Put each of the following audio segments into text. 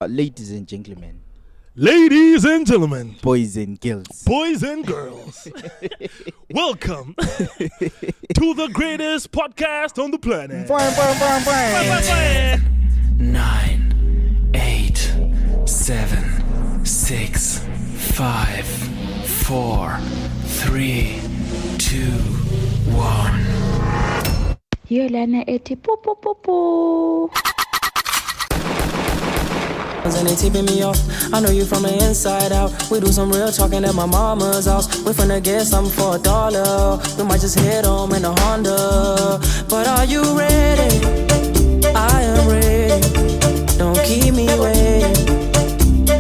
Ladies and gentlemen, Ladies and gentlemen, boys and girls, boys and girls, welcome to the greatest podcast on the planet. 9, 8, 7, 6, 5, 4, 3, 2, 1. Hiyo lana eti pu pu pu pu. And they tipping me off. I know you from the inside out. We do some real talking at my mama's house. We finna get something for $1. We might just hit home in a Honda. But are you ready? I am ready. Don't keep me waiting.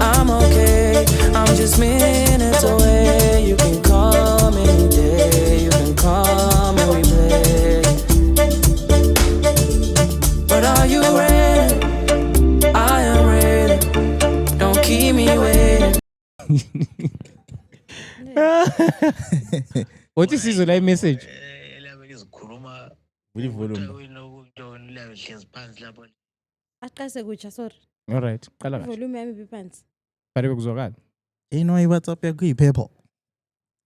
I'm okay. I'm just minutes away. You can come any day. You can come and we play. But are you ready? I am ready. Don't keep me waiting. What is his live message? with the volume. Aqase kutsha sorry. All right. Qala kahle. Volume yami biphansi. Bale bekuzwakala. WhatsApp yakho iphepha.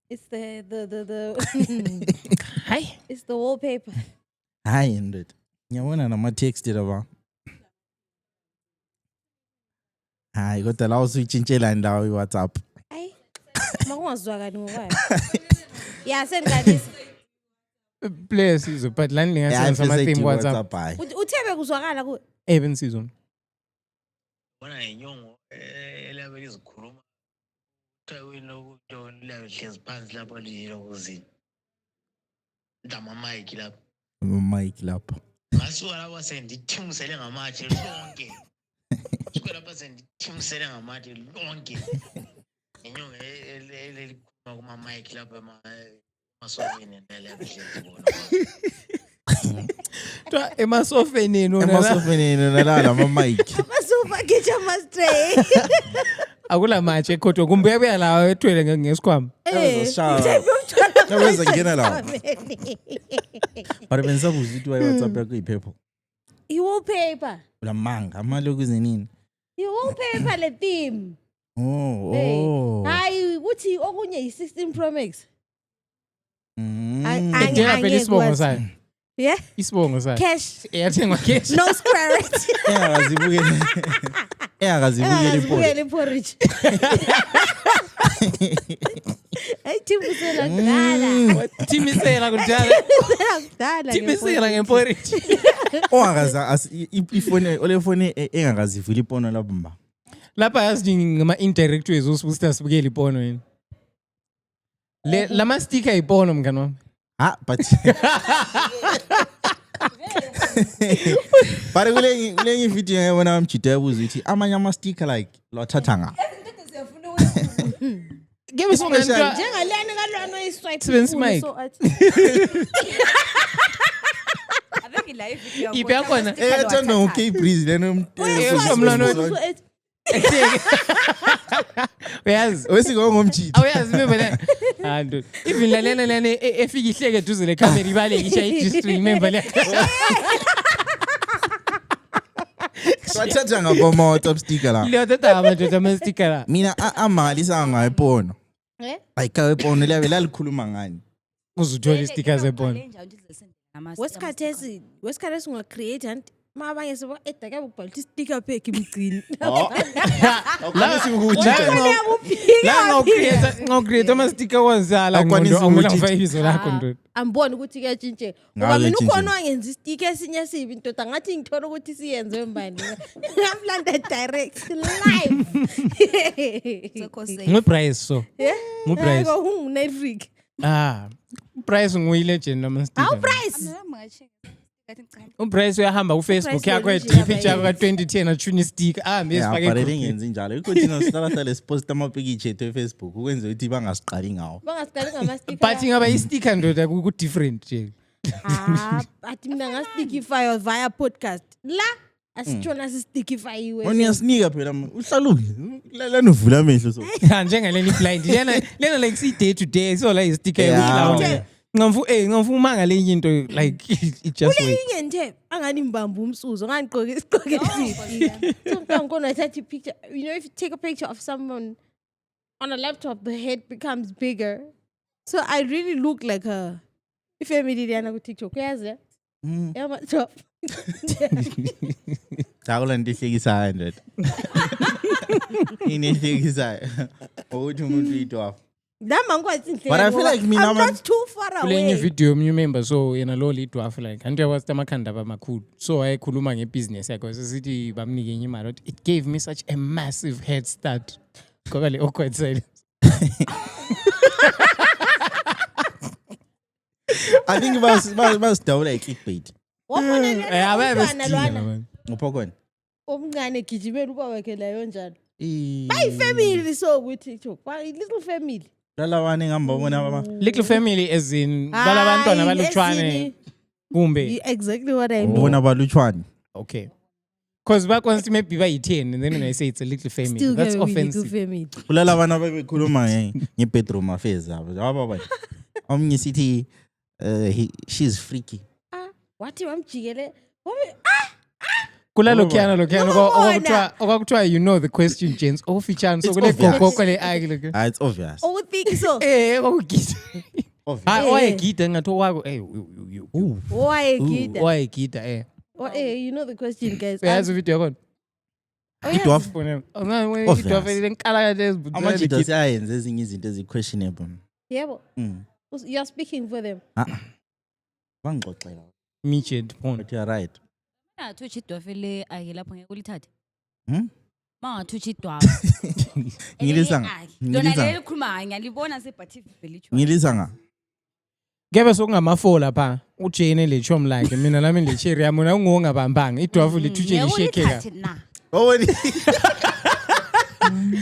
It's the Hi. it's the wallpaper. Hayi ndoda. Ngiyabona nama text laba. Hayi kodwa la usuyitshintshela ndawo iWhatsApp. Ayi. Makungazwakali ngokwayo. Yeah, sengqalisa. Play sizwe but lani lingasenza amathing WhatsApp. Uthebe kuzwakala ku. Bensizwe. Bona inyongo elabe lizikhuluma wena ukuthi lihlezi phansi lapho liyokuzi ndama mic lapho Mic lapho. ngasuka lapho sendithimisele ngamatshe lonke suka lapho sendithimisele ngamatshe lonke inyongo elikhuluma kuma mic lapho emasofeni nalapho bona Twa emasofeni no Emasofeni nalala ama mic. Amasofa kitchen mastray. akula match ekhoto kumbe yabuya lawo ethwele ngesikhwama. Uzoshawa. Nawenza ngena la. Bara benza kuzithi WhatsApp yakho iphepha. I-wallpaper. Ulamanga amalo kuzinini. I-wallpaper le theme. Oh. Hayi uthi okunye i16 Pro Max. Ngeke phela isibongo sayo. Yeah. Isibongo sayo. Cash. Yathengwa cash. No square it. Engazibukeli porridge. Hey, Timisela kudala. Timisela kudala. Kudala. Timisela ngemporridge. Ongakaza ifone olefone engakazivula ipono lapho mba. Lapha yazi ngama indirect ways usibusta sibukela ipono yini. Lama sticker ipono mngani wami. But Bara kule video ngiyabona amjida yabuza ukuthi amanye ama sticker like lothatha nga. Give us one Njengaleni kalwana oyiswipe. Sebenzi mic. Aveki la video. Ipya khona. Ethanda okay breeze lena uyazi wesiko ngomjida. awuyazi remember la nto even lana efika ihleke duze le camera ibaleke isha i-G-string remember le Wathatha ngaboma WhatsApp sticker la. leyo tata amadoda ama sticker la Mina amali sangayipono. Ayikawe ipono lebe lalikhuluma ngani. uzuthola stickers epono Wesikhathesi unga create and mabanye sebo edaka ukubhala sticker pack imgcini. La sikukuthi la ngocreate ama sticker wazala ngondo angula ngifayizwe lakho ndoda Ambona ukuthi kuyatshintshe. Ngoba mina ukhona wangenza sticker esinye sibi intoda ngathi ngithola ukuthi siyenze mbani. Ngamlanda direct live. ngiprice so Yeah. Ngu-Price. Hayi ungunetfreak. Price nguyilegend ama sticker Awu price. Price uyahamba ku Facebook Price yakho original picture ka 2010 atshuni sticker besifake Bara lengenzi njalo. Ikothina sihlala sipost ama picture ethu eFacebook ukwenza ukuthi bangasiqali ngawo. Bangasikali ngama sticker. but ngaba i-sticker ndoda ku different nje Athi mina ngastickify via podcast. La asitshona sistickifyiwe. Oniyasinika phela uhlalule. Lana uvula amehlo so. njengaleni blind lena like si day to day so la i-sticker Yeah. yokuthi ngamfu umangale into like it just wait. Inge nje angani mbamba umsuzo ngangiqoke isiqoke esithi. So ngikona thatha picture. You know, if you take a picture of someone on a laptop, the head becomes bigger. So I really look like her. If you're Mediana with TikTok, yazi? Yeah, my top. Takula ndihlekisa 100. Inihlekisa. Ukuthi umuntu idwafu. But I feel like I'm not too far Kulenye away. video remember so yena lo lidwafu like anti was amakhanda bamakhulu. So ayekhuluma ngebusiness yakhe sithi bamnike enye imali. It gave me such a massive head start. Ngoba le awkward silence. I think about dawula clickbait. Upokoni. Omncane gijimela uba wakhe layo njalo. Bayi family so with TikTok. Bayi little family. Lalawane ngambabona baba. Little family as in balabantwana balutshwane kumbe. Exactly what I mean. Bona balutshwane. Okay. Because back once maybe by 10 and then when I say it's a little family, Still that's little offensive. family. Kulala bana bekhuluma ngebedroom affairs zabo. Baba. Omnye sithi she's freaky. What wamjikele? Kula lokiana okuthiwa you know the question James official so kule gogo kwale ake It's obvious. Oh, think so. okugida Obvious. oyegida ngathi wako Why kid? oyegida You know the question, guys. uyazi video yakho Idwafu. idwafu lenkala kade Amajita siyayenza ezinye izinto ezi-questionable. Yebo. You're speaking for them. Bangixoxela. Mitched phone But you're right. Angathutsha idwafu le ake lapho ngeke ulithathe. Mangathutsha idwafu. Ngilisa nga. Lona leli likhuluma ngiyalibona sebhathi belitsho. Ngilisa nga. kebe sokungama4 lapha uJane lechom lakhe mina lami lecherry yami na ungongabambanga idwafu lithutshe lishekeka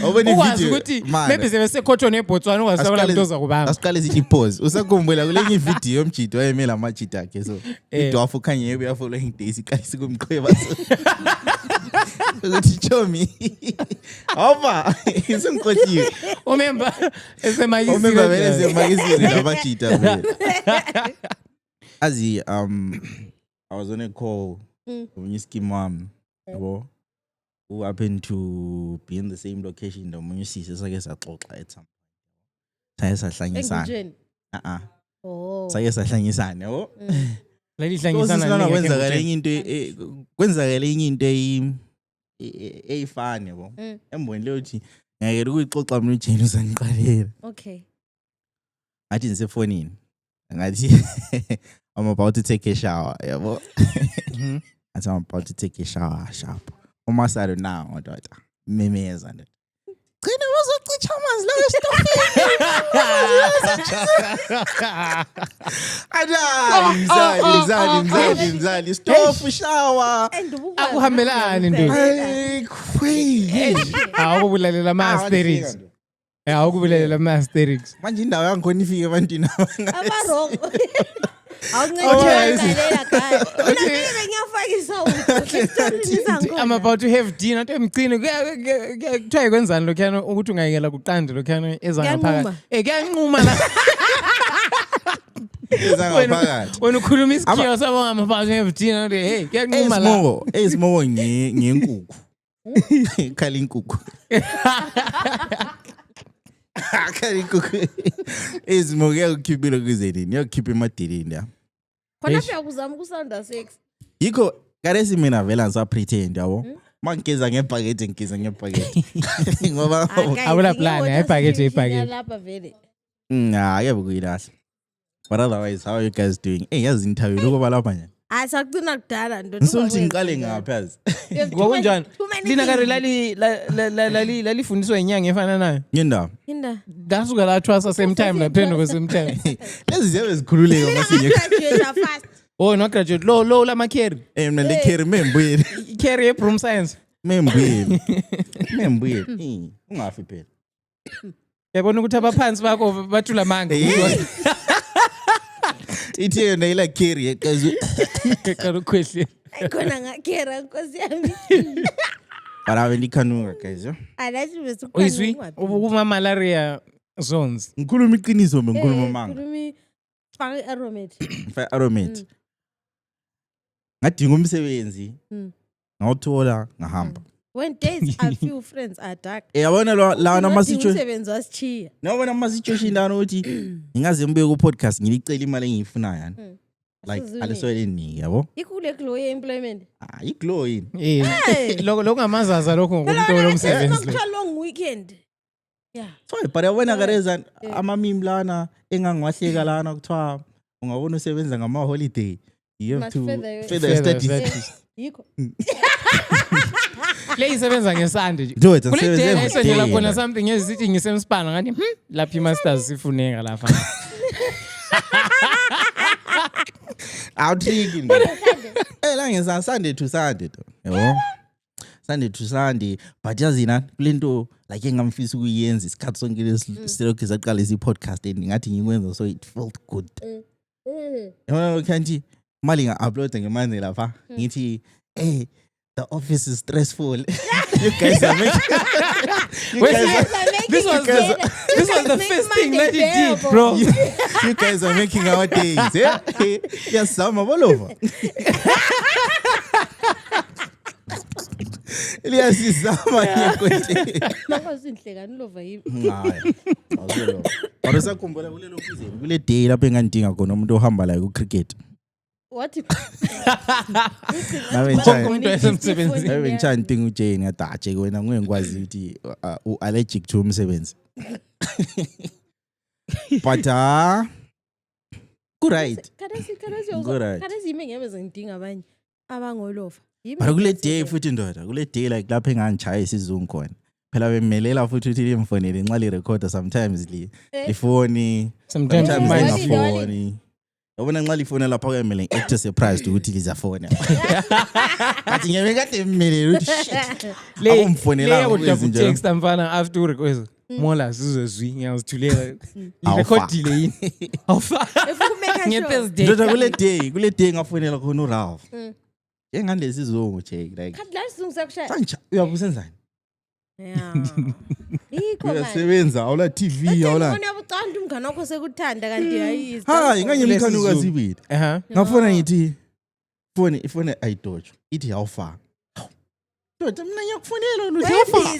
Oboni ukwazi video. ukuthi maybe sebesekhotho neBotswana ukwazi ntoza kubanga Asiqale sithi pause. Usakhumbula kulenye video yomjito wayemela amajita akhe so. Idwafu khanye uya following days ikalisi kumqhweba so. Ukuthi chomi. Ova, isengikhotsiwe. Remember esemayisi Remember vele semayisi namajita vele. Azi I was on a call with Scheme wami. Yabo. Who happened to be in the same location nomunye sisi sake saxoxa at some point. Saye sahlangisana. Oh. Saye sahlangisana, yabo. lalihlangisana kwenzakala enye into eyifana yabo. Emboni leyo uthi ngeke ukuyixoxa mina uJane uzangiqalela. Okay. Ngathi ngisefonini. Ngathi I'm about to take a shower, yabo. I'm about to take a shower sharp. Umasalo now daughter. Memeza nje. Gcina wazochicha amanzi lawo estofini. Mzali. Stop shower. akuhambelani ndoda Hey, crazy. awukubulalela ama-asterix awukubulalela ama-asterix Manje indawo yangikhona ifike ebantwini Abarongo. Awuncedela guys. Mina ngiyafakisa I'm about to have dinner emgcini kuthiwa yikwenzani lokhuyana ukuthi ungayekela kuqande lokhuyana ezangaphakathi kuyanquma la ezangaphakathi. wena ukhuluma isikhiwa sabo I'm about to have dinner hey kuyanquma la Ezimobo ngenkukhu. Khala inkukhu. Khala inkukhu. Ezimobo yakukhiphela kuzenini, yakukhipha emadilini ya. khona uyakuzama ukusanda sex. Yikho karesi mina vela ngisa pretend yabo. Mangigeza ngebhakede ngigeza ngebhakede. Ngoba awula plan ibhakede lapha vele. Akabe kuyilahla. But otherwise how are you guys doing? Yazi interview lokuba lapha nje. Asaqina kudala ndo. Ngisothi ngiqale ngaphi yazi. ngokunjani lina kare lalifundiswa inyanga efana nayo Ngendaba. ngasuka la twasa same time naphendo kwe same time Lezi ziyabe zikhululeka masinye. no graduate lo lama carry Mina le carry membuyeli. carry broom science Membuyeli. Ungafi phela. yabona ukuthi abaphansi bakho bathula manga Ithi yona ila carry eqazu. ekhala ukhwehle khona ngakera nkosi yami. Bara belikhanuka guys yo. Alathi bese uyizwi uma malaria zones Ngikhuluma iqiniso ngikhuluma manga. Faka i-aromat. Faka aromat. Ngadinga umsebenzi. Ngawuthola ngahamba. When days are few, friends are dark. Yabona la nama situation. Umsebenzi wasichiya. Nabona ama situation lana ukuthi ngingaze ngibuye ku podcast ngilicela imali engiyifunayo yani. Like aliswele nini yabo? Ikule glow employment. Iglow yini? Lokho ngamazaza lokho ngomuntu lomsebenzi. It's a long weekend. Yeah. Sorry, but yabona kareza amamimi lana engangiwahleka lana kuthiwa ungabona usebenza ngama holiday. You have to further studies. Yikho. Le isebenza ngeSunday nje. Do it and say la khona something ezithi ngisemspana ngathi laphi masters sifuneka lapha. Outthinking. La ngeza Sunday to Sunday to. Yabo. Sunday to Sunday but yazina kulento like engamfisa ukuyenza isikhathi sonke lesilokhu zaqala isi podcast ngathi ngikwenza so it felt good. Yabona kanti mali nga-upload ngemanje lapha ngithi the office is stressful. You guys are making this was the first thing that he did, bro. You guys are making our days. Yeah? Yes, some all over. Elias isama yekwete. Nakuzinhleka nilova yibi. Hayi. Awuzolo. Awusakhumbula kulelo phezulu. Kule day lapho engandinga khona umuntu ohamba la ku cricket. What? Nawe nchani thing uJane ngadache wena ngengikwazi ukuthi allergic to umsebenzi. But good right. Kadasi ime ngemeze ngidinga abanye abangolova. But kule day futhi ndoda, kule day like lapho engangichaya isizungu khona. Phela bemelela futhi uthi limfonele nxa li recorder sometimes li phone sometimes my phone. Yabona nxa lifona lapha kuyamele actor surprised ukuthi lizafona. Athi ngeke kade emele ukuthi shit. Akumfonela ukuthi text mfana after request. Mola sizozwi ngiyazithulela. Recordile yini? Awufa. Efumeka show. Kule day ngafonela khona uRalph. Engandezi izongo check like. Kanti la sizungu sakushaya. Sanja uyabusenzani? Yeah. Ikho manje. Uyasebenza awula TV awula. Ngifuna ubucanda umngane wakho sekuthanda kanti hayi. Hayi ngangimkhanuka sibili. Ngafuna ngithi phone ayidotshwa. Ithi yawufaka. Doda mina ngiyakufonela uthi yawufaka.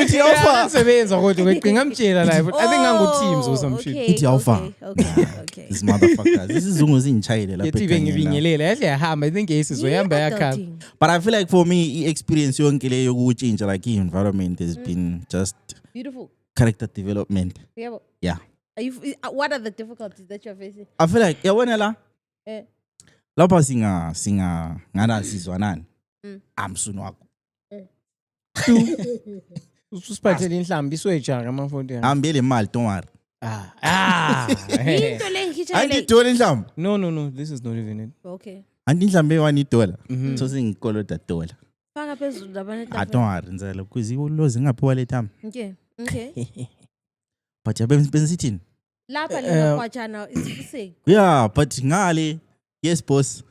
Uthi yawufaka. Sebenza kodwa ngicinga mtshela la. I think ngangu Teams or some shit. Ithi yawufaka. Okay. This motherfuckers. This is izungu zingichayile lapha ekhaya. Yethi ngibingelela yahle yahamba. I think yesizoyamba yakhala. But I feel like for me experience yonke le yokutshintsha like environment has been just beautiful. Character development. Yeah. What are the difficulties that you're facing? I feel like yabona la lapha singa ngana sizwanani. Amsunu wakho. Usiphathele inhlambi isweja ngamafoni yakho. Ambele imali don't worry. Into lengikhitshela. Angidole inhlambi. No, this is not even it. Okay. Andinhlambi $1 so singikoloda $1. Faka phezulu labana. Don't worry nzela kuzi ulozi ngaphiwa letama. Okay. But yabenzithini? Lapha lengakwatshana isifuseki. Yeah, but ngale yes boss.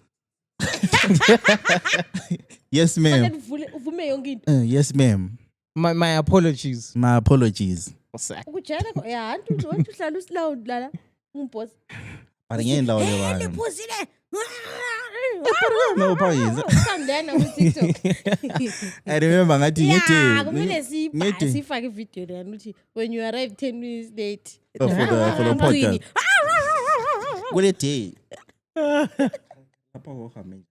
Yes ma'am. Uvume yonke into. Yes ma'am. My apologies. My apologies. Ukujela yeah, antu uhlala usiloud lala umboss. Para ngendawo le bana. Liphuzile. No payisa. Sandana ku TikTok. I remember ngathi ngithi kumele sifake video le ukuthi when you arrive 10 minutes late. For the podcast. Kule day. Papa wo khame.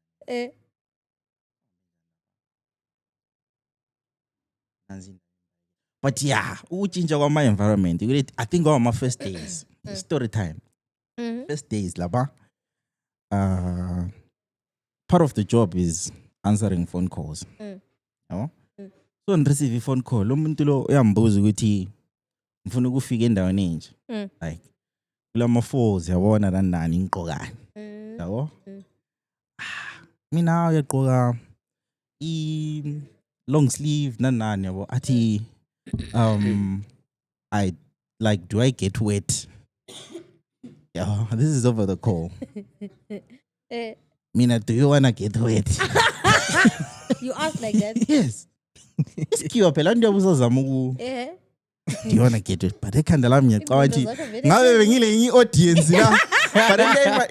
But yeah, uchinja kwama environment. I think on my first days, story time. First days laba. Part of the job is answering phone calls. So on receive a phone call, lo muntu lo uyambuza ukuthi ngifuna ukufika endaweni enje. Like kulama falls yabona nani ngiqokani. Yabo? Mina uyaqoka long sleeve nani yabo athi I like do I get wet? Yeah, this is over the call. Mina, do you wanna get wet? You ask like that? Yes. Iskiwa phela ndio busazama Do you wanna get it? But ekhanda lami ngiyacabanga Ingqondo ukuthi zakho vele ngabe bengile ngi audience la. But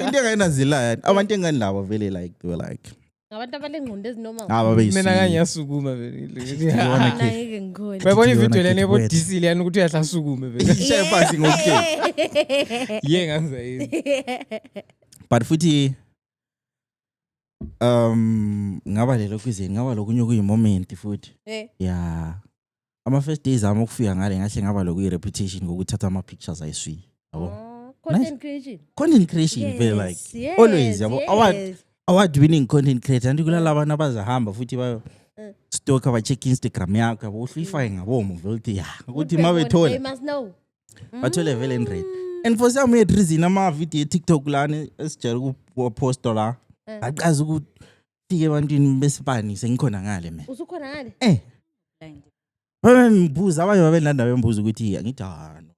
into engayinazila abantu engandaba vele like they were like ngabantu abalengqondo ezinormal. aba bayisi. Mina ngiyasukuma vele. Ngeke ngikhona. Bayibona Did you ivideo wanna lene get bo wet? DC liyani ukuthi uyahlasukume vele. Shaya phansi ngokuhleli. Ye nganza yini. But futhi ngaba lelo kwizini ngaba lokunye kuyi moment futhi. Yeah. Ama first days ami ukufika ngale ngahle ngaba lokuyi reputation ngokuthatha ama pictures ayiswi. Yabo. Content creation. Content creation very like always yabo. Award winning content creator ndi kulala abantu abazahamba futhi bayo stalker ba check Instagram yakho yabo uhlifake ngabomo vele ya ukuthi mabethola They must know. bathole vele in and for some weird reason ama video TikTok lana esijela ku post la aqaza ukufike ebantwini besibani sengikhona ngale mina Usukhona ngale? Bamembuza abanye babenanda bembuza ukuthi angidano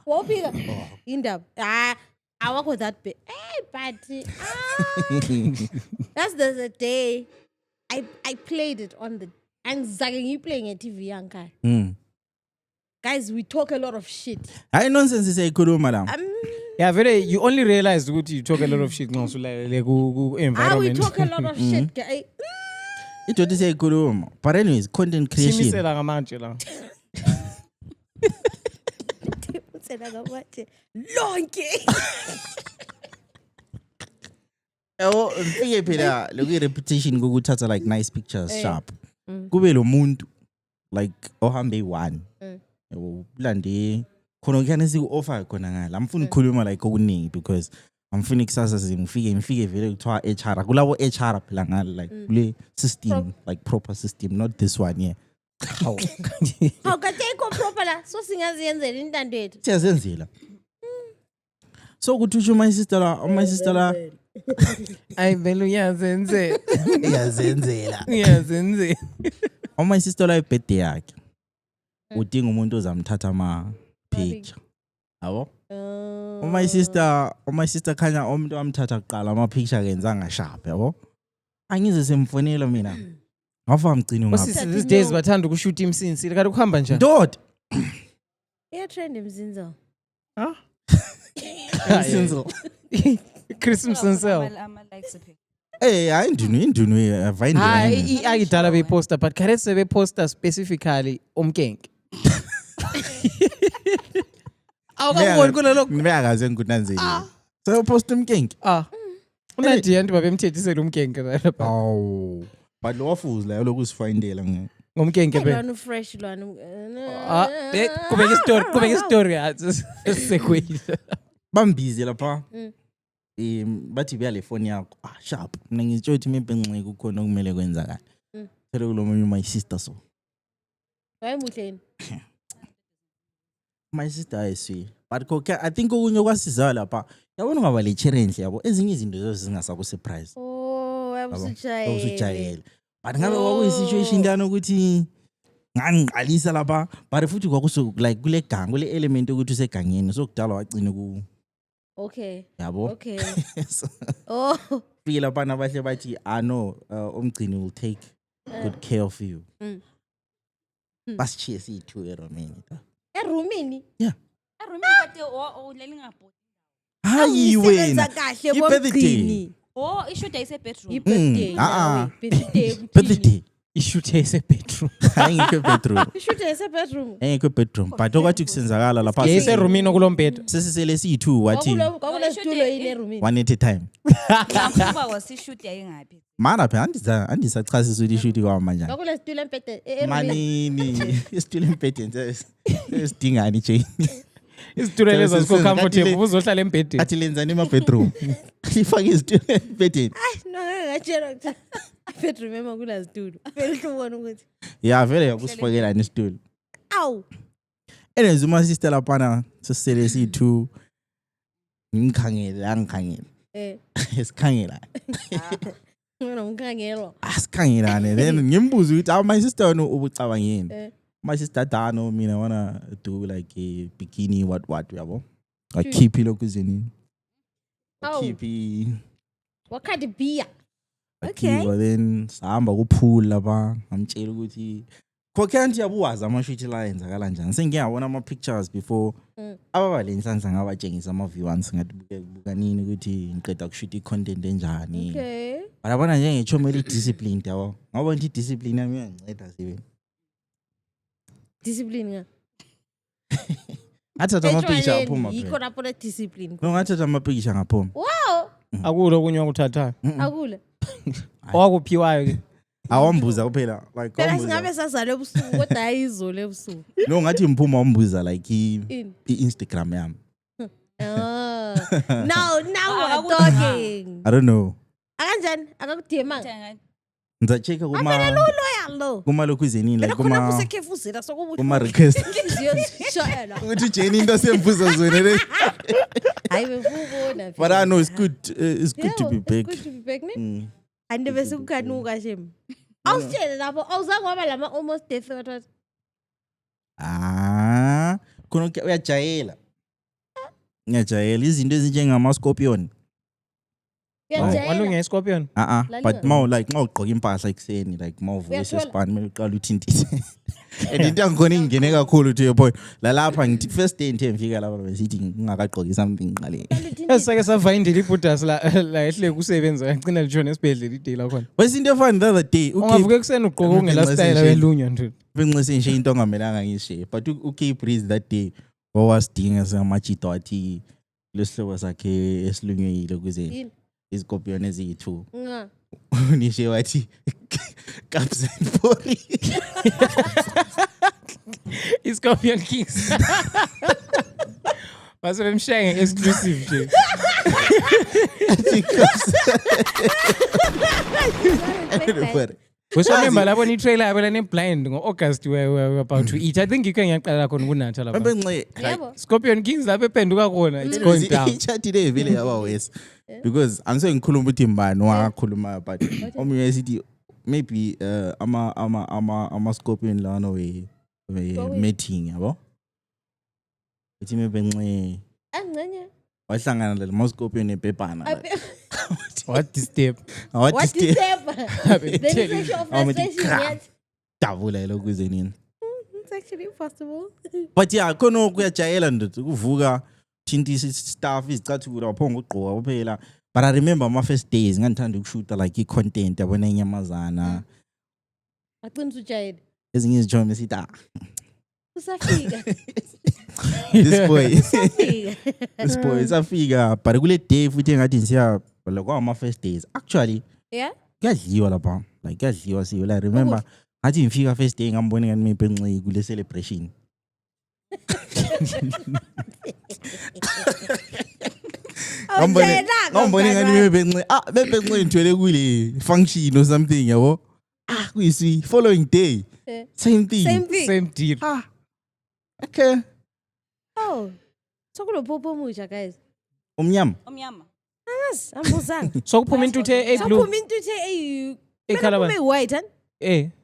Wopika indaba. Awakho that big. Hey, but that's the day I played it on the Angzake you playing a TV yankai. Guys, we talk a lot of shit. hayi nonsense isiyikhuluma la Yeah, very. You only realized that you talk a lot of shit now, so like go environment. We talk a lot of shit, guys. idoda isiyikhuluma but anyways content creation Simisela ngamanje la. Lonke. yabo mfike phela lokuyi reputation kokuthatha like nice pictures sharp kube lo muntu like ohambe one yabo ulande khona kuyane siku offer khona ngala amfuni ukukhuluma like okuningi because amfuni kusasa ngifike vele kuthiwa HR kulabo HR phela ngala like kule system like proper system not this one yeah How can take proper la? So singaziyenzela intando yethu. siyazenzela so kuthi my sister la Ay vele uyazenze. iyazenzela Uyazenze. my sister la birthday yakhe udinga umuntu ozamthatha ama picture yabo my sister khanya umuntu amthatha kuqala ama picture kenzanga sharp yabo angize semfonela mina ngafa mgcino ngapha These days bathanda ukushoot imsinsi kanti ukuhamba njani? Dot Iya trend emzinzo. Msinzo Christmas himself. hayi indunu avayinde Hayi ayidala beposter but karetse beposter specifically umkenke. Awukaboni kulelo. ngiyakaze ngikunanzeli so post umkenke Unadia antu babemthethisela umkenke lapha. aw but lo wafuza la lokusifindela Ngomkenke be. Lwana fresh lwana. Kubeka story sekweli. bambize lapha bathi beyale phone yakho sharp mina ngitsho ukuthi maybe ngiceke ukhona okumele kwenzakala phela kulomunye my sister so Wayemuhleni. my sister ayiswi but I think okunye kwasiza lapha yabona ngaba le challenge yabo ezinye izinto zingasaku surprise Wabusujayela. but ngabe kwakuyi situation lana ukuthi ngangiqalisa lapha but futhi kwakuso like kule gang kule element ukuthi usegangeni so kudala wagcina ku Okay. yabo Okay. feel abana bahle bathi no umgcini will take good care of you bashiye sithu eRomania Erumini? Yeah. Erumini kade ulelingabhodi. hayi wena Usebenza kahle i-birthday. Oh, ishoot ayise bedroom. Birthday. birthday Ishoot yase bedroom. ayingekho bedroom Ishoot yase bedroom. engekho bedroom but okwathi kusenzakala lapha Yase roomini okulombhedo. sesisele siyi2 wathi Kwakule studio ile erumini. one at a time Ngakuba wasishoot yayingaphi. mana phela andisachasisa ukuthi ishuthi kwamanje Kwakule studio empete erumini. manini isitulo empedeni sesidingani Jane Isitulo lezo ziko comfortable uzohlala embhedeni. athi lenzani ema bedroom ifake isitulo empedeni No, ngajela ukuthi bedroom emakula studio. Vele ubona ukuthi. ya vele yakusifakela nesitulo Aw. anyways uma sister lapana sesisele siyi2 ngikhangela esikhangela Mina ngikhangelo. asikhangelane then ngimbuza ukuthi my sister wena ubucabangeni my sister dano mina wanna do like a bikini what yabo keep lokhu zini keep What kind of beer? okay then sahamba kupool lapha ngamtshela ukuthi Kokhanti yabuwazi ama-shoot la yenzakala njani. Sengike ngabona ama-pictures before. Ababalenhlanhla ngabatshengisa ama-viewers ngathi buka nini ukuthi ngiqeda ukushoot i-content enjani. Okay. Barabona nje ngechomela i-discipline yabo. Ngabona ukuthi i-discipline yami iyanceda sibe. Discipline nga. Athatha ama-picture aphuma. Yikho lapho le discipline. No ngathatha ama-picture ngaphuma. Wow. Akulo kunye okuthatha. Akula. Owakuphiwayo ke. Awambuza kuphela like Phela singabe sazale ebusuku kodwa ayizolo ebusuku. No ngathi mphuma wambuza like i-Instagram yami. Now we're talking. I don't know. Akanjani? Akakudema. Ngiza-check Phela lo loyal lo. kuma lokhu izenini like Khona kusekhefuzela sokubuthi. kuma request. Ngizishayela. Ukuthi Jenny into sembuza zona le. Hayi befubona. But I know it's good to be back. It's good to be back ne? Ande bese kukhanuka shem. Awusitshele lapho awuzange waba lama almost death threat. Khona uyajayela. Ngiyajayela izinto ezinjengama-scorpion. Walunga iscorpion. But more like ngawugqoka impahla ekuseni like mawuvuka esespan mele uqala uthintise. And into yangikhona ingene kakhulu to your point. La lapha ngithi first day ngithe ngifika lapha besithi ngingakagqoki something ngqale. Esake savayindela ibhudas la ehle kusebenza yagcina litshona esibhedlela iday la khona. Bese into efana the other day ungavuka ekuseni ugqoka ungela style welunya nje. Benxese nje into ongamelanga ngiyishe but okay breeze that day wawasidinga samachito athi lesihlobo sakhe esilunyuyile kuze izikopiyone ezithu. Nishe wathi Caps and Pori. Scorpion Kings. Base bemshaya exclusive nje. Remember lapho ni trailer yabo lane blind ngo-August we were about to eat. I think you can ngiyaqala khona kunatha lapha. Benxe Scorpion Kings lapho ephenduka khona it's going down. Ichati le vele yaba wes. Because angiso ngikhuluma ukuthi imbani wangakhuluma but omunye esithi maybe ama scorpion lana we meeting yabo. Uthi benxe Angcenye. wahlangana le ma-scorpion ebhebhana. What this step? What is step? Then it's actually frustration yet. Davula lokhu izenini. It's actually possible. But yeah, khona kuyajayela ndoda ukuvuka thintisa staff izicathulo waphonga ugqoka kuphela. But I remember my first days ngithanda ukushoota like i-content yabona inyamazana. Aqinisa ujayele. Ezinye izijoma esithi Usafika. This boy Usafika. isafika but kule day futhi ngathi nsiya like my first days actually Yeah? kuyadliwa lapha like kuyadliwa siyo like remember ngathi ngifika first day ngambona ngani mebhenxe kule celebration. Ngambona ngani mebhenxe bebhenxe ngithwele kule function or something yabo. Kuyisi following day same thing. Same deal. Okay. Oh. So kulo popo musha guys. Omnyama. Yes, ambuzanga. So kuphuma intuthe e So blue. phuma intuthe eyi. Ekhala Kume white han?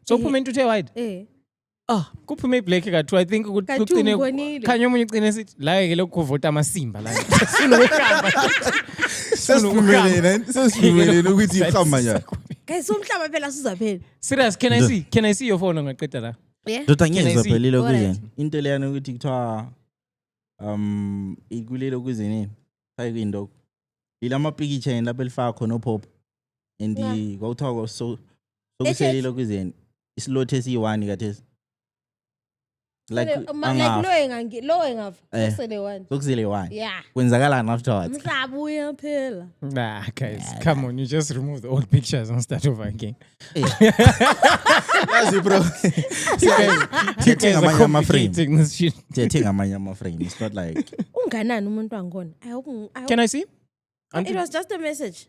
So kuphuma intuthe white. Kuphume i-black kathu I think ukuthi ucine khanya omunye ucine sithi la ke lokho kuvota amasimba la. Sesivumelene ukuthi ikhamba njani. Guys, umhlaba phela sizaphela. Serious, can I see your phone ngaqeda la? Yeah. Dota ngiyezwa see? phelile Alright. kuzeni. Into leyana ukuthi kuthiwa ikulelo kuzenini. Hayi kuyinto. Ilama picture lapha elifaka khona opop. And kwakuthiwa so kuselilo kuzeni. Islot esi1 kathesi. Like low engafa. Kusele one. Sokusele 1. Yeah. Kwenzakalani afterwards? Umhlaba uyaphela. Nah, guys, come on, you just remove the old pictures and start over again. Yazi bro. Siyathenga amanye ama-frame. This shit. Siyathenga amanye ama-frame. It's not like Unganani umuntu wangona? I hope. Can I see? It was just a message.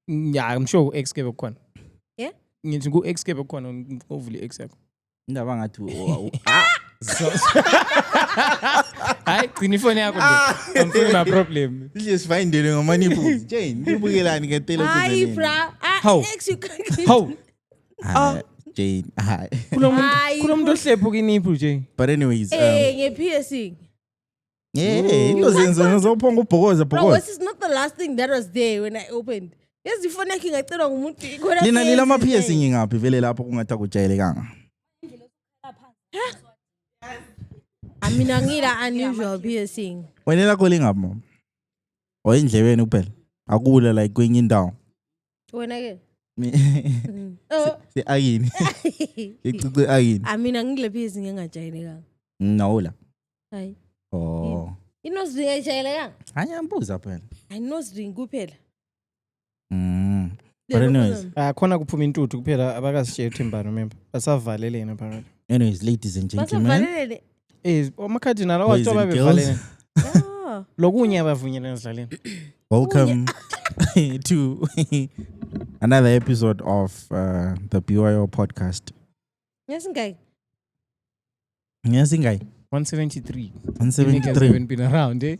Yeah, I'm sure X ke bekhona. Yeah? Ngithi ku X ke bekhona ovule X yakho. indaba ngathi hayi gcina ifoni yakho nje I'm my problem just find it ngoma nipples Jane nibukelani ngetelo kuzeni hayi bra ex you can't how Jane hayi kulomuntu ohlephu kiniphu Jane but anyways nge-piercing into zenzo ngizophonga ubhokoza bro this is not the last thing that was there when I opened yes ifoni yakhe ngacelwa ngumuntu lina lila ama piercing ngaphi vele lapho kungathi akujayelekanga I mean, angila unusual piercing. Wena lakho lingaphi? Oyindlebeni kuphela. Akula like kwenye indawo. Wena ke? Akini. Icicwe akini. I mean, angile piercing engajayelekanga. No la. Hayi. Oh. Inose ring ayijayelekanga? Ayambuza phela. Inose ring kuphela. But anyways, khona kuphuma intuthu kuphela abakasishiye uThembani remember. Basavalelene apparently. anyways, ladies and gentlemen. Basavalelene. Omakardinal Boys awathoba and bevalelene. Oh. Lokunye abavunyelene sidlaleni. Welcome to another episode of the BYO podcast. Yes, guy. Yes, guy. 173. 173. Haven't been around, eh?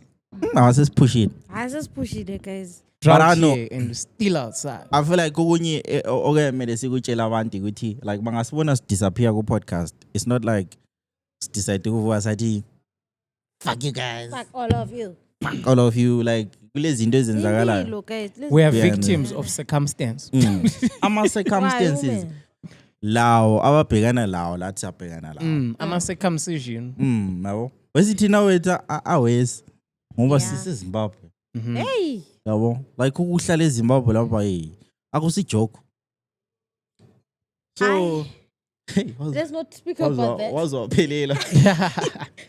I was just push it. I just push it, guys. But I Drought know. here and still outside. I feel like okunye okemele sikutshela abantu ukuthi like bangasibona disappear ku podcast. It's not like decide ukuvuka sathi fuck you guys. Fuck all of you. Fuck all of you like kulezi zinto ezenzakalayo. Impilo, guys. We are Yeah, victims of circumstance. Ama circumstances lawo ababhekana lawo lathi abhekana lawo. Ama-circumcision. Yabo. Wesithina wethu awes ngoba Yeah. sisiZimbabwe. Hey. Yabo. Like ukuhlala eZimbabwe lapha akusi joke. So hey, Let's not speak about that. wazophelela.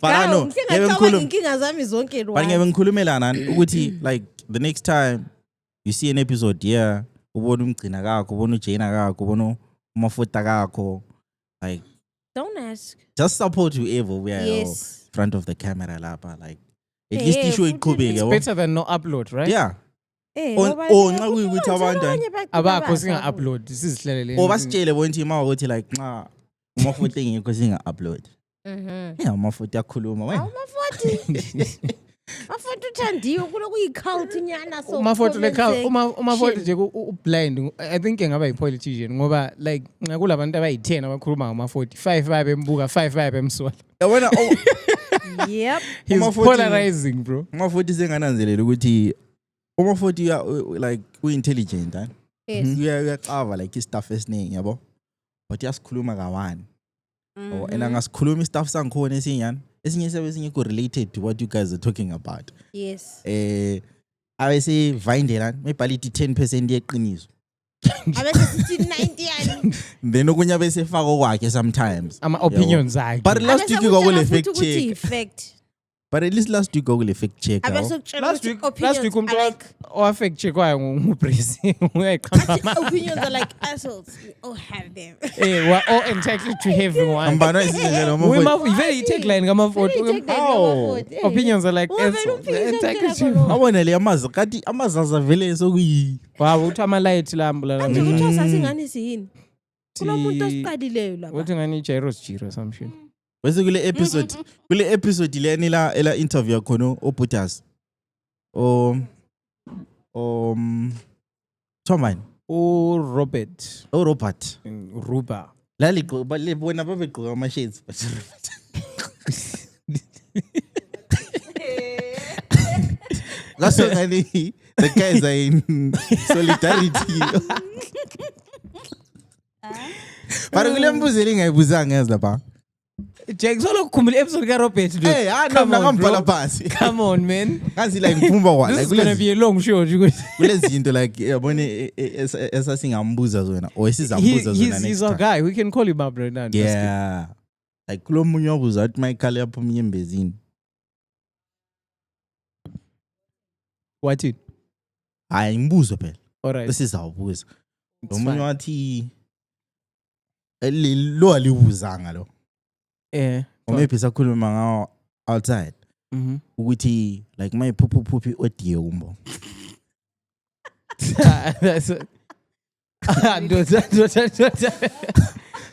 But I know inkinga zami zonke but ngeke ngikhulumelana ukuthi like the next time you see an episode here ubona umgcina kakho ubona uJana kakho ubona umafota kakho like don't ask. just support whoever we are Yes. front of the camera lapha like at Hey, least issue futhi iqhubeke yabo. Better than no upload, right? Yeah. Eh, Nxa kuyikuthi abantu Abakho singa-upload. Sizihlalele. basitshele bonke ima ukuthi like nxa umafota engekho singa-upload. Mhm. Yeah, umafota yakhuluma wena. Awumafoti. Mafoti uthandiwe kuloku yi-cult nyana so. Umafoto le commenting. umafoto Shit. nje u-blind. I think engaba yi-politician ngoba like kulabantu abayi-10 abakhuluma ngama-40. 5 bayabembuka, 5 bayabemsola. Yabona Yep. He's Umafoti- polarizing, bro. umafota sengananzelela ukuthi umafota like u-intelligent huh? Yes. Uyacava like istuff esiningi yabo but yasikhuluma kawani and angasikhuluma istuff sangikhona esinyana esinye siyabe singekho related to what you guys are talking about Yes. abese vayindela mebhala ithi 10% yeqiniso Abese sithi 90 yani. then okunye abese faka kwakhe sometimes Ama-opinions akhe. but last week kwakule fact check Fact. but at least last week kwakule fact check yabo. Abese kutshela Last ukuthi week opinions umuntu are like owa-fact checkwayo nguBrazil. Uyayiqamba. opinions are like assholes. We all have them. We're all entitled to having one. Ambana isinjela umafota Very tagline ngamafoto. Very tagline ngamafoto, eh. Opinions are like Uvele assholes. umphikisho Entitled kuphela to. khona. abona le amazi kathi amazaza vele sokuyi Wow, uthi ama-light lambula la. Manje kuthiwa sasingani siyini? Kunomuntu osiqalileyo lapha. Uthi ngani Jairus Jiro some shit. bese kule episode leni la interview khona oButas Thomani Robert Robert Ruba. lali bona babegqoka ama shades ngani the guys are in solidarity but kule mbuzo lingayibuzanga yazi lapha Jack solo kukhumbula episode kaRobert dude. hey Come on, nakambhala bro. phansi Come on, man. ngazi like mphumba kwa This like is gonna be a long show. kulezi zinto like yabone esasingambuza zona or esizambuza zona next He's our time guy. We can call him up right now. yeah like kulo munye wabuza uthi Michael yaphuma embezini What it? hayi ngibuzo phela All right. besizawubuza It's lo munye fine. wathi lo alibuzanga lo maybe sakhuluma ngawo outside ukuthi like my phuphi audio umbo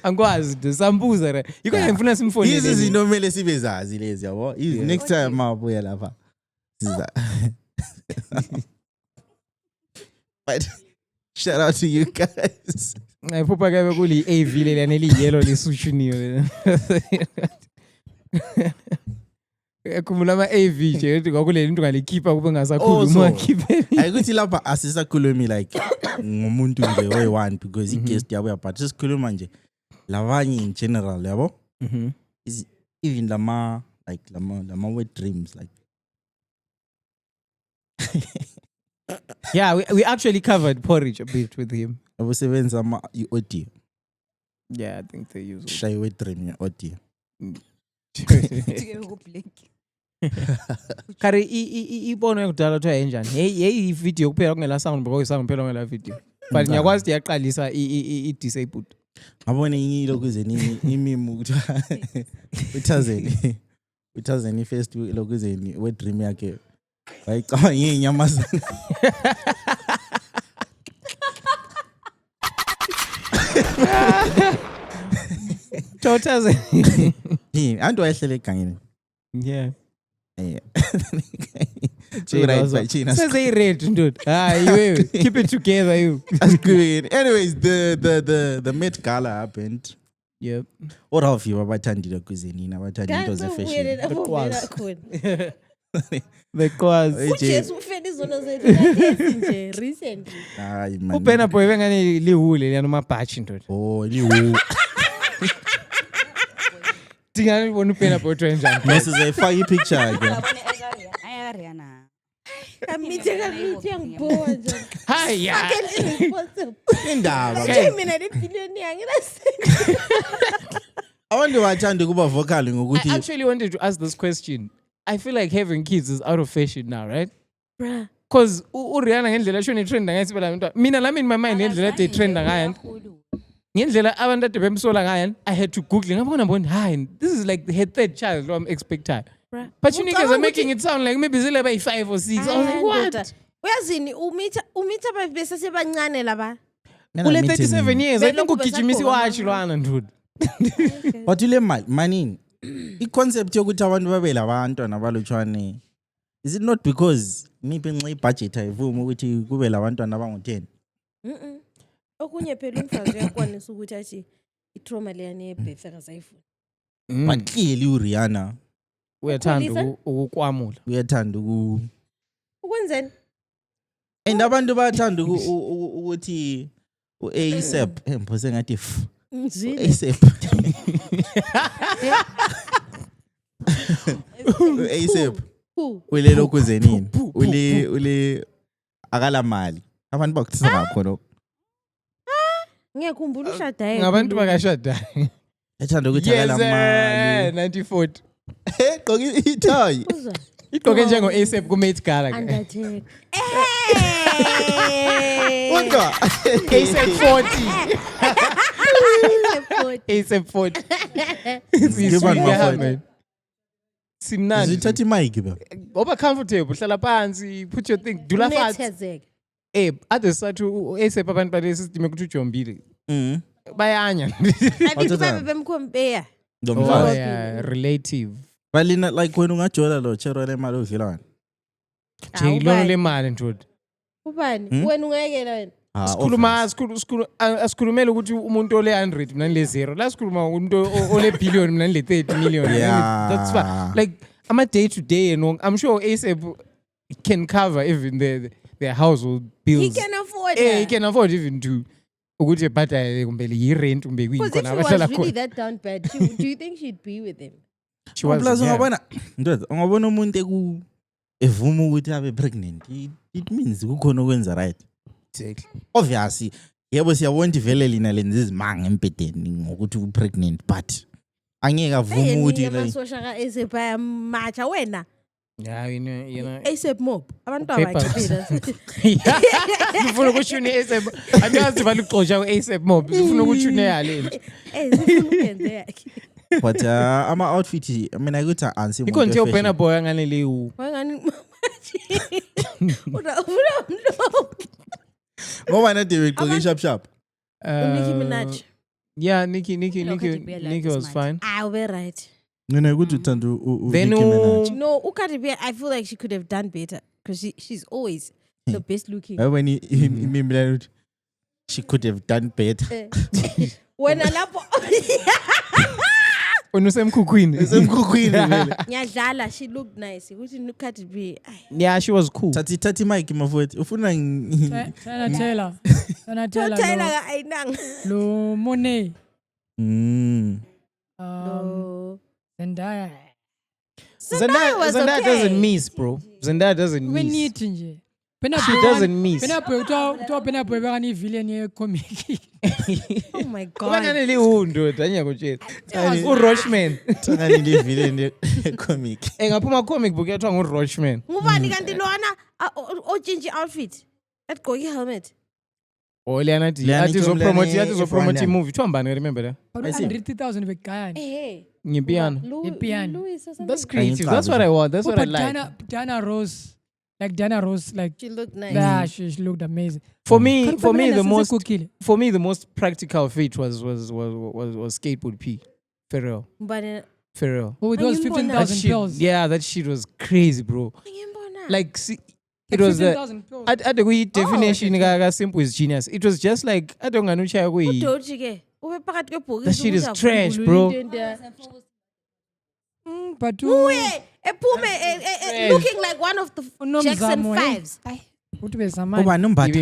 angikwazi nto sambuza re yiko ngifuna simfonele hizi zinto kumele sibe zazi lezi yabo Yeah. next time mabuya lapha siza but shout out to you guys ngayiphupha kabe kuli AV lelana eliyellow lesushuniwe ekhumbula ama AV nje ethi kwakuleli into ngalikhipha kube ngasakhuluma wakhiphe ayikuthi lapha asisakhulumi like ngomuntu nje oyi-one because i-guest yabo but sisikhuluma nje labanye in general yabo is even lama wet dreams like. Yeah, we actually covered porridge a bit with him. Abasebenza audio. Yeah, I think they use Shy wet dream audio. Kari ibono yakudala kuthiwa enjani yeyi video kuphela kungela sound ngoba sound kuphela kungela video but ngiyakwazi ukuthi yaqalisa i-disabled Ngabona inye lokuzwe imimu kuthiwa uthazeni first lokuzweni we dream yakhe bayicaba ngenyamazana Totaze antu wayehlele egangeni yeah Says they red, dude. You keep it together, you. That's good. Anyways, the Met Gala happened. Yep. What have you abathandile kuzeni nabathandi into ze fashion? The cause. Ujesu ufeni zona zethu nje recently. Hayi man. Upena boy bengani lihule liyana mabhachi dude. Oh, lihu. Tingani bona upena boy twenjani. Mesizayifaka ipicture again. Ayariana. Kamitheka ngibona nje. Hiya. Indaba. Mina le billionaire ngirase. Abantu bathanda kuba vocal ngokuthi I actually wanted to ask this question. I feel like having kids is out of fashion now, right? Bruh. Because uRihanna ngendlela shona itrend ngayo sibala abantu. Mina lami in my mind ngendlela ade trend ngayo. Ngendlela abantu ade bemsola ngayo, I had to Google ngabona bona, "Hi, this is like the third child I'm expecting." But you niggas are making it sound like maybe zile by 5 or 6. I was like, what? Uyazini umitha bafisa sebancane laba. Ule 37 years, I think ugijimisi washi lwana dude. But ule mani i-concept yokuthi abantu babe labantwana abalutshwane is it not because niphi nxa i-budget ayivumi ukuthi kube labantwana abangu-10? Okunye phela umfazi uyakwanisa ukuthi athi i-trauma leyana ye-birth akazayifuni. But clearly uRihanna uyathanda ukukwamula. Uyathanda ukwenzeni? And abantu bayathanda ukuthi u-ASAP mphose ngathi ASAP. ASAP. Ule lokuzeni. Ule akala mali. Abantu bakuthisa ngakho lokho. Ngiyakhumbula ushadaye. Ngabantu bakashada. Ethanda ukuthi akala mali. 94. Gqoka ithayi. Igqoke njengo ASAP ku Met Gala. Undertake. Wonga. ASAP 40. ASAP 40. Simnandi. Zithatha imic ba. Oba comfortable, hlala phansi, put your thing, dula fast. Ade sathu ASAP abantu bale system ukuthi ujombile. Bayanya. Abantu babe bemcompare. Oh yeah, relative. Balina like when ungajola lo chero le mali udlilana. Jilo le mali ndoda. Ubani? Wena ungayekela wena. Asikhulumela ukuthi umuntu ole 100 mina le 0. La sikhuluma umuntu ole billion mina le 30 million. That's fine. Like I'm a day to day and I'm sure ASAP can cover even their household bills. He can afford he can afford even to ukuthi bhadale kumbe le rent kumbe kwini khona abasala khona. Really that down bad. Do you think she'd be with him? She was. Ungabona ndoda ungabona umuntu evuma ukuthi abe pregnant. It means kukhona okwenza right. Exactly. Obviously yebo siyabona vele lina lenza izimanga empedeni ngokuthi u pregnant but angeke avuma ukuthi amasosha ka ASAP macha wena. Yeah, you know ASAP mob abantu abayiphila. Ufuna ukushune ASAP angazi baluxoxa uASAP mob ufuna ukushune yale. Zifuna ukwenza yakhe. But ama outfit mina ukuthi ansi umuntu. Ikonje ubhena boy angane lewu. Wangani una umlo. Ngoba na David Kogi sharp. Nicki Minaj. Yeah, Nicki was fine. I'll be right. No, good to turn to Nicki Minaj. No, Cardi B, I feel like she could have done better because she's always the best looking. When she could have done better. When alapo Unusemkhukhwini. Ngiyadlala, she looked nice. Ukuthi Cardi B. Yeah, she was cool. Thathi mic mafowethu. Ufuna Tell ayinanga. Lo Monet. No. Zendaya. Zendaya doesn't miss, bro. Zendaya doesn't miss. Wenithi nje. She doesn't miss. Pena boy bekani villain ye comic. Oh my God. Kufanele liwundo anyakutshela. uRoachman. Tangani le villain comic. Engaphuma comic book yathwa nguRoachman. Ngubani kanti lona ochinji outfit? Atgqoke helmet. Liana athi zopromote movie. Thwambani remember that? 100,000 bekayani. Hey. Ngipiano. Piano. Louis or something. That's creative. That's what I want. That's what I like. Diana Rose. Like Diana Rose, like She looked nice. yeah, she looked amazing. For me, the most most practical feat was skateboard P. Pharrell. But Pharrell. Oh, it was 15,000 pills. Yeah, that shit was crazy, bro. Like, see, it Like was the 15,000 pills. at the definition okay. Simple is genius. It was just like I don't know that shit is trash, bro. But looking like one of the Jackson 5s. Utube samani. Ubani umbatha?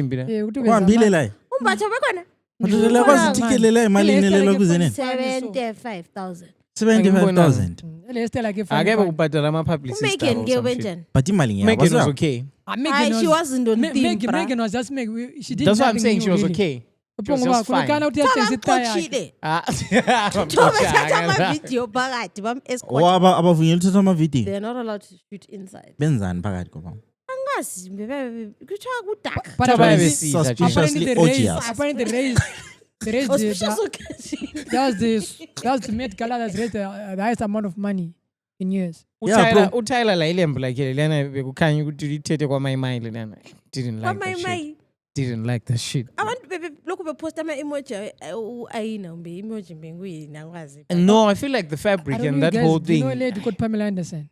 Utube Uhambile la. Umbatha bekhona? Madodela kwazitikelela emalini lelo kuzene. 75,000. 75,000. Estela ke Akebe kubhadala ama publicist. Megan ke wenjani? But imali Megan was ngiyakwazi. okay. She wasn't on theme. Megan was just she did. That's what I'm saying. She was okay. She was just fine. Thomakochile. Thomas video phakathi bam escort. Abavunyelwa uthatha ama video. They are not allowed to shoot inside. Benzani phakathi kwabo? Angazi bebe kuthiwa kudark. But Suspiciously orgious. Apparently the raised that was the Met Gala that's raised the highest amount of money in years. uTyler la ilembu lakhe lena bekukhanya ukuthi lithethe kwamayimali lena. Didn't like that shit. Didn't like that shit. Abantu lokho bepost ama emoji ayina umbe emoji mbenguyini akwazi. No, I feel like the fabric and that whole thing. You know a lady called Pamela Anderson?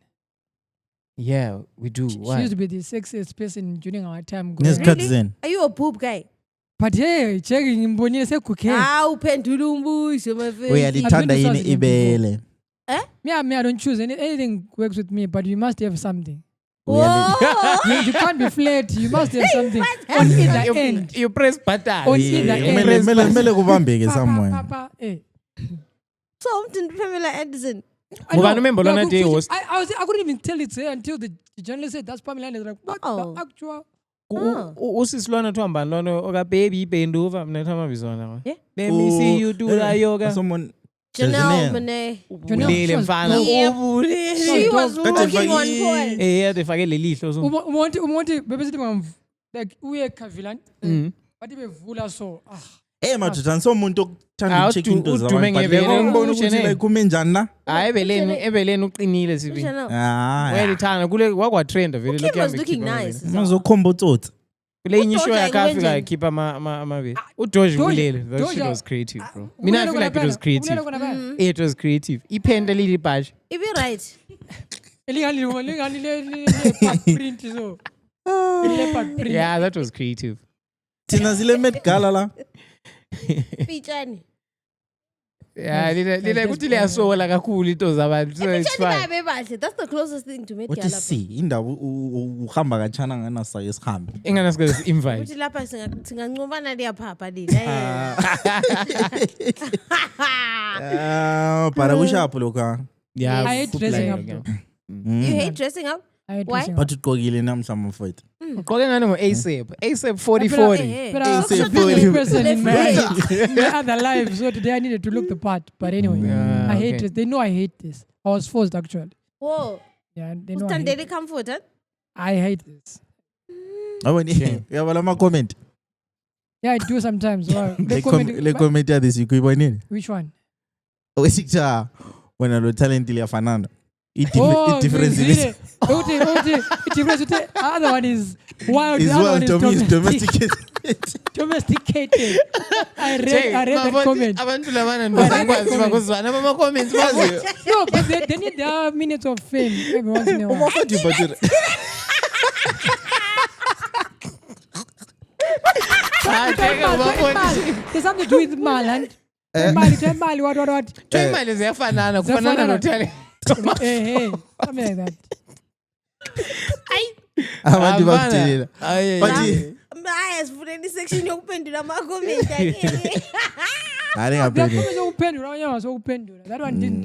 Yeah, we do. She used to be the sexiest person during our time. Really? Are you a boob guy? But hey, checking imbonile sekukhe. Uphendula umbuzo mafethu. Uyalithanda yini ibele? Me, I don't choose anything works with me, but you must have something. You can't be flat. You must have something on either end. You press button. On either end. Mele kubambeke somewhere. So Pamela Anderson. I couldn't even tell it's her until the journalist said that's Pamela Anderson. Like, what the actual? Usisilwana thwambani lona oka baby bend over mina thama bizona. Let me see you do la yoga. Someone Janelle Monáe. Ulele mfana. She was looking on point. Defake lelihlo so. Umonti bebesithi ngamvu like uye Kavilan. Bathi bevula so. Madoda somuntu okuthanda ucheck into zabantu. Ngibona ukuthi la ikume njani na? Hayi ebeleni uqinile sibi. Uyalithanda kule wakwa trend vele lokho was looking nice. Mazokhomba utsotsi. Kule inye show yakafika ikhipha ama uDoge kulele. That shit was creative, bro. Mina I feel like it was creative. It was creative. Iphenda lili badge. Ibe right. Lingani le print so. Yeah, that was creative. Thina zile Met Gala la. Pichani. Yeah, lile kuthi liyasola kakhulu into zabantu. So it's fine. That's the closest thing to Met Gala. What is see? Indawo uhamba kanjana ngana sayo sikhambe. Ingana sikho invite. Uthi lapha singancubana liyaphapha lile. Para kushapo lokho. Yeah. I hate dressing up. You hate dressing up? Why? But ugqokile namhla mfowethu. Ugqoke ngani ASAP 40-40. But I also this person in my other life, so today I needed to look the part. But anyway, I hate this. They know I hate this. I was forced actually. Whoa. Yeah, they know I hate daily comfort, huh? I hate this. You have a comment? Yeah, I do sometimes. Wow. Le comment ya this you Which one? When I talent ile yafanana. It difference is the other one is wild. The other one is domesticated. Domesticated. I read that comment. Abantu labana ndozakwazi bakuzwana ama comments bazi. No, but they need their minutes of fame every once in a while. There's something to do with Maland. Mali, what? Mali ziyafanana kufanana nothele. Hey, something like that. Abantu bakuthelela. Ayasifuna comment section yokuphendula ama-comment ake. Hayi ngaphendula. Ukuphendula abanye sokuphendula. That one didn't.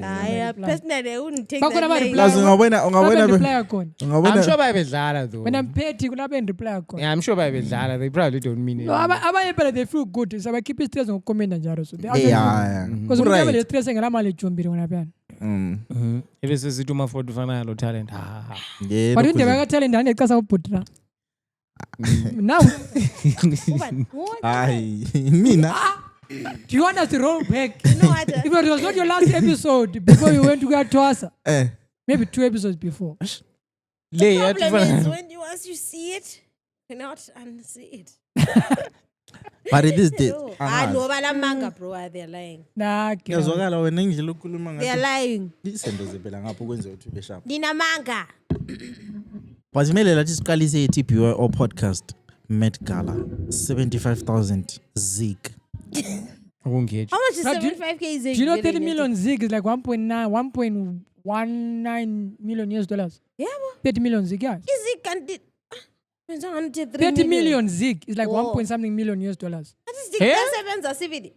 Personally I wouldn't take Bakhona that. ama-reply. Lazo ungabona reply khona. I'm sure bayabedlala though. When I'm petty kulabo reply khona. Yeah, I'm sure bayabedlala. They probably don't mean it. No, abanye phela they feel good. So I keep stress ngokucomment njalo so. Yeah. Because umuntu le stress ngala mali ejombile ngona phela. Ebese sithi uma for ufana lo talent. Yeah. But indaba ka talent ane ecasa ubhutra. Now. Hayi mina. Do you want us to roll back? No, I don't. If it was not your last episode before you went to go to Twasa, maybe 2 episodes before. The problem is when once you see it, you cannot unsee it. But it is this. No, bala manga bro, they're lying. Nah, Yazwakala wena indlela ukhuluma ngayo. They're lying. Isendo zephela ngapho kwenze ukuthi ube sharp. Nina manga. Wasimele lathi siqalise iTPO or podcast Met Gala 75,000 zig. How much is 75k zig? Do you know 30 million zig is like 1.19 million US dollars? Yeah, 30 million zig, yeah. Zig can 30 million zig is like 1 point something million US dollars. That is zig. Sevenza CVD.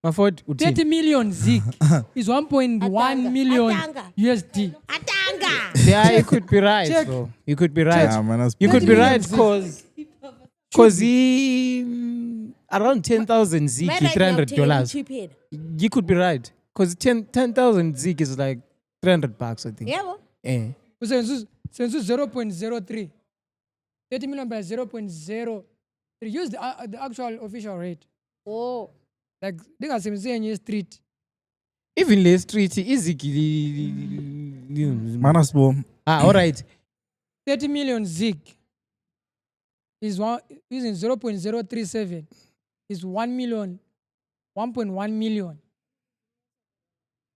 30 million zig is 1.1 million USD. Atanga. Yeah, you could be right. So. You could be right. Yeah, you could be right because he around 10,000 zig is $300. You could be right because 10,000 zig is like $300, I think. Yeah. Since 0.03. 30 million by 0.03. Use the actual official rate. Oh. Like, they are saying street. Even less street, easy. Manasbo. All right. 30 million zig is using 0.037 is 1 million, 1.1 million.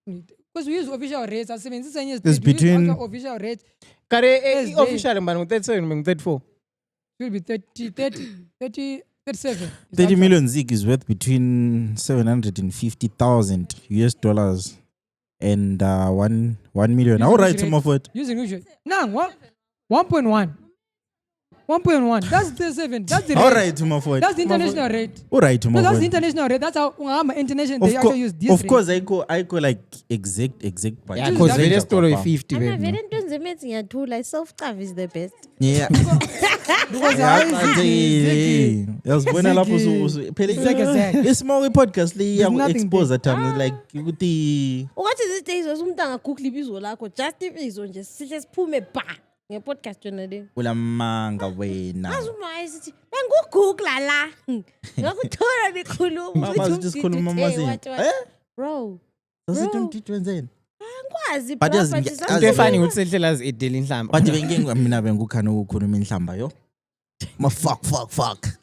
Because we use official rates. It's between official rates. Official 37, 34. Will be 37. 30 million zig is worth between 750,000 US dollars and 1 million. All right, some of it. Using usual. No, 1.1. 1.1. That's 37. That's the rate. All right, some of it. That's the international rate. All right, some of it. That's the international rate. That's how international they actually use this Of rate. course, I go like exact. Yeah, because very story 50. I'm very amazing at all. Like self-stuff is the best. Yeah. Because Yes, when I love it's small podcast. I expose at times like you could the. What is this days? Sometimes I cook libizo lako. Just if it's on just pume ba. Nge podcast yona le. Ulamanga wena. Azuma isithi bengugoogla la. Ngakuthola nikhuluma. Mama sikhuluma mama. Bro. Sasithintwenzeni. Angikwazi But bro. Into efani ukuthi sehlelazi edela inhlamba. But benginga mina bengukhana ukukhuluma inhlamba yo. Ma fuck.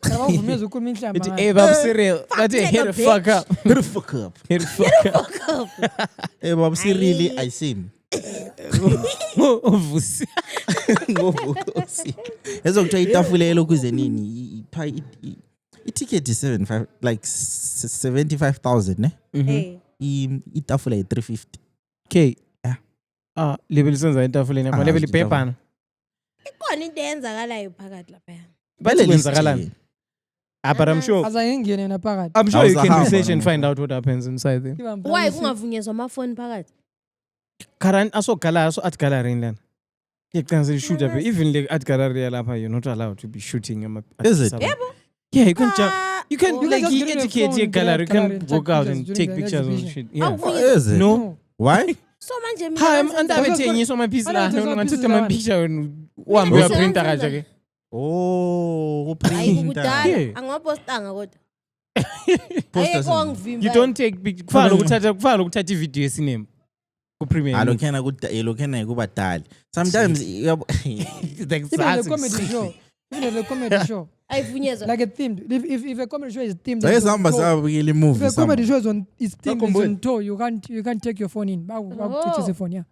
Abavumeza ukukhuluma inhlamba. Hey, Bob Cyril, but hit the fuck up. Hit the fuck up. Hey, Bob Cyril, I see him. Uvusi. Ngovusi. Ezokuthiwa itafule elokuze nini? I-ticket is 75,000 ne? Itafula i-350. Okay. Yeah. Level senza itafuleni ama level ipepana. Ikhona into eyenzakalayo phakathi lapha. Bathi kwenzakalani? But I'm sure azayingene naphakathi. I'm sure you can research and find out what happens inside there. Why kungavunyezwa amafoni phakathi? Current aso art gallery lana. You can shoot up even like art gallery lapha you're not allowed to be shooting ama. Is it? Yeah, you can like just get educate your gallery, you can walk out and take pictures of shit. Yeah. Is it? No. Why? So manje mina. Hi, I'm underweighting so my piece la. Ngithatha my picture uhambe uya printer kaje ke. Oh, ayikudala angapostanga kodwa. You don't take kufanele ukuthatha ivideo esinema ku premiere. Alokena kubadala. Sometimes Even the comedy show. Like a themed. If a comedy show is themed. If a comedy show is themed on tour, you can't take your phone in. Your phone, yeah.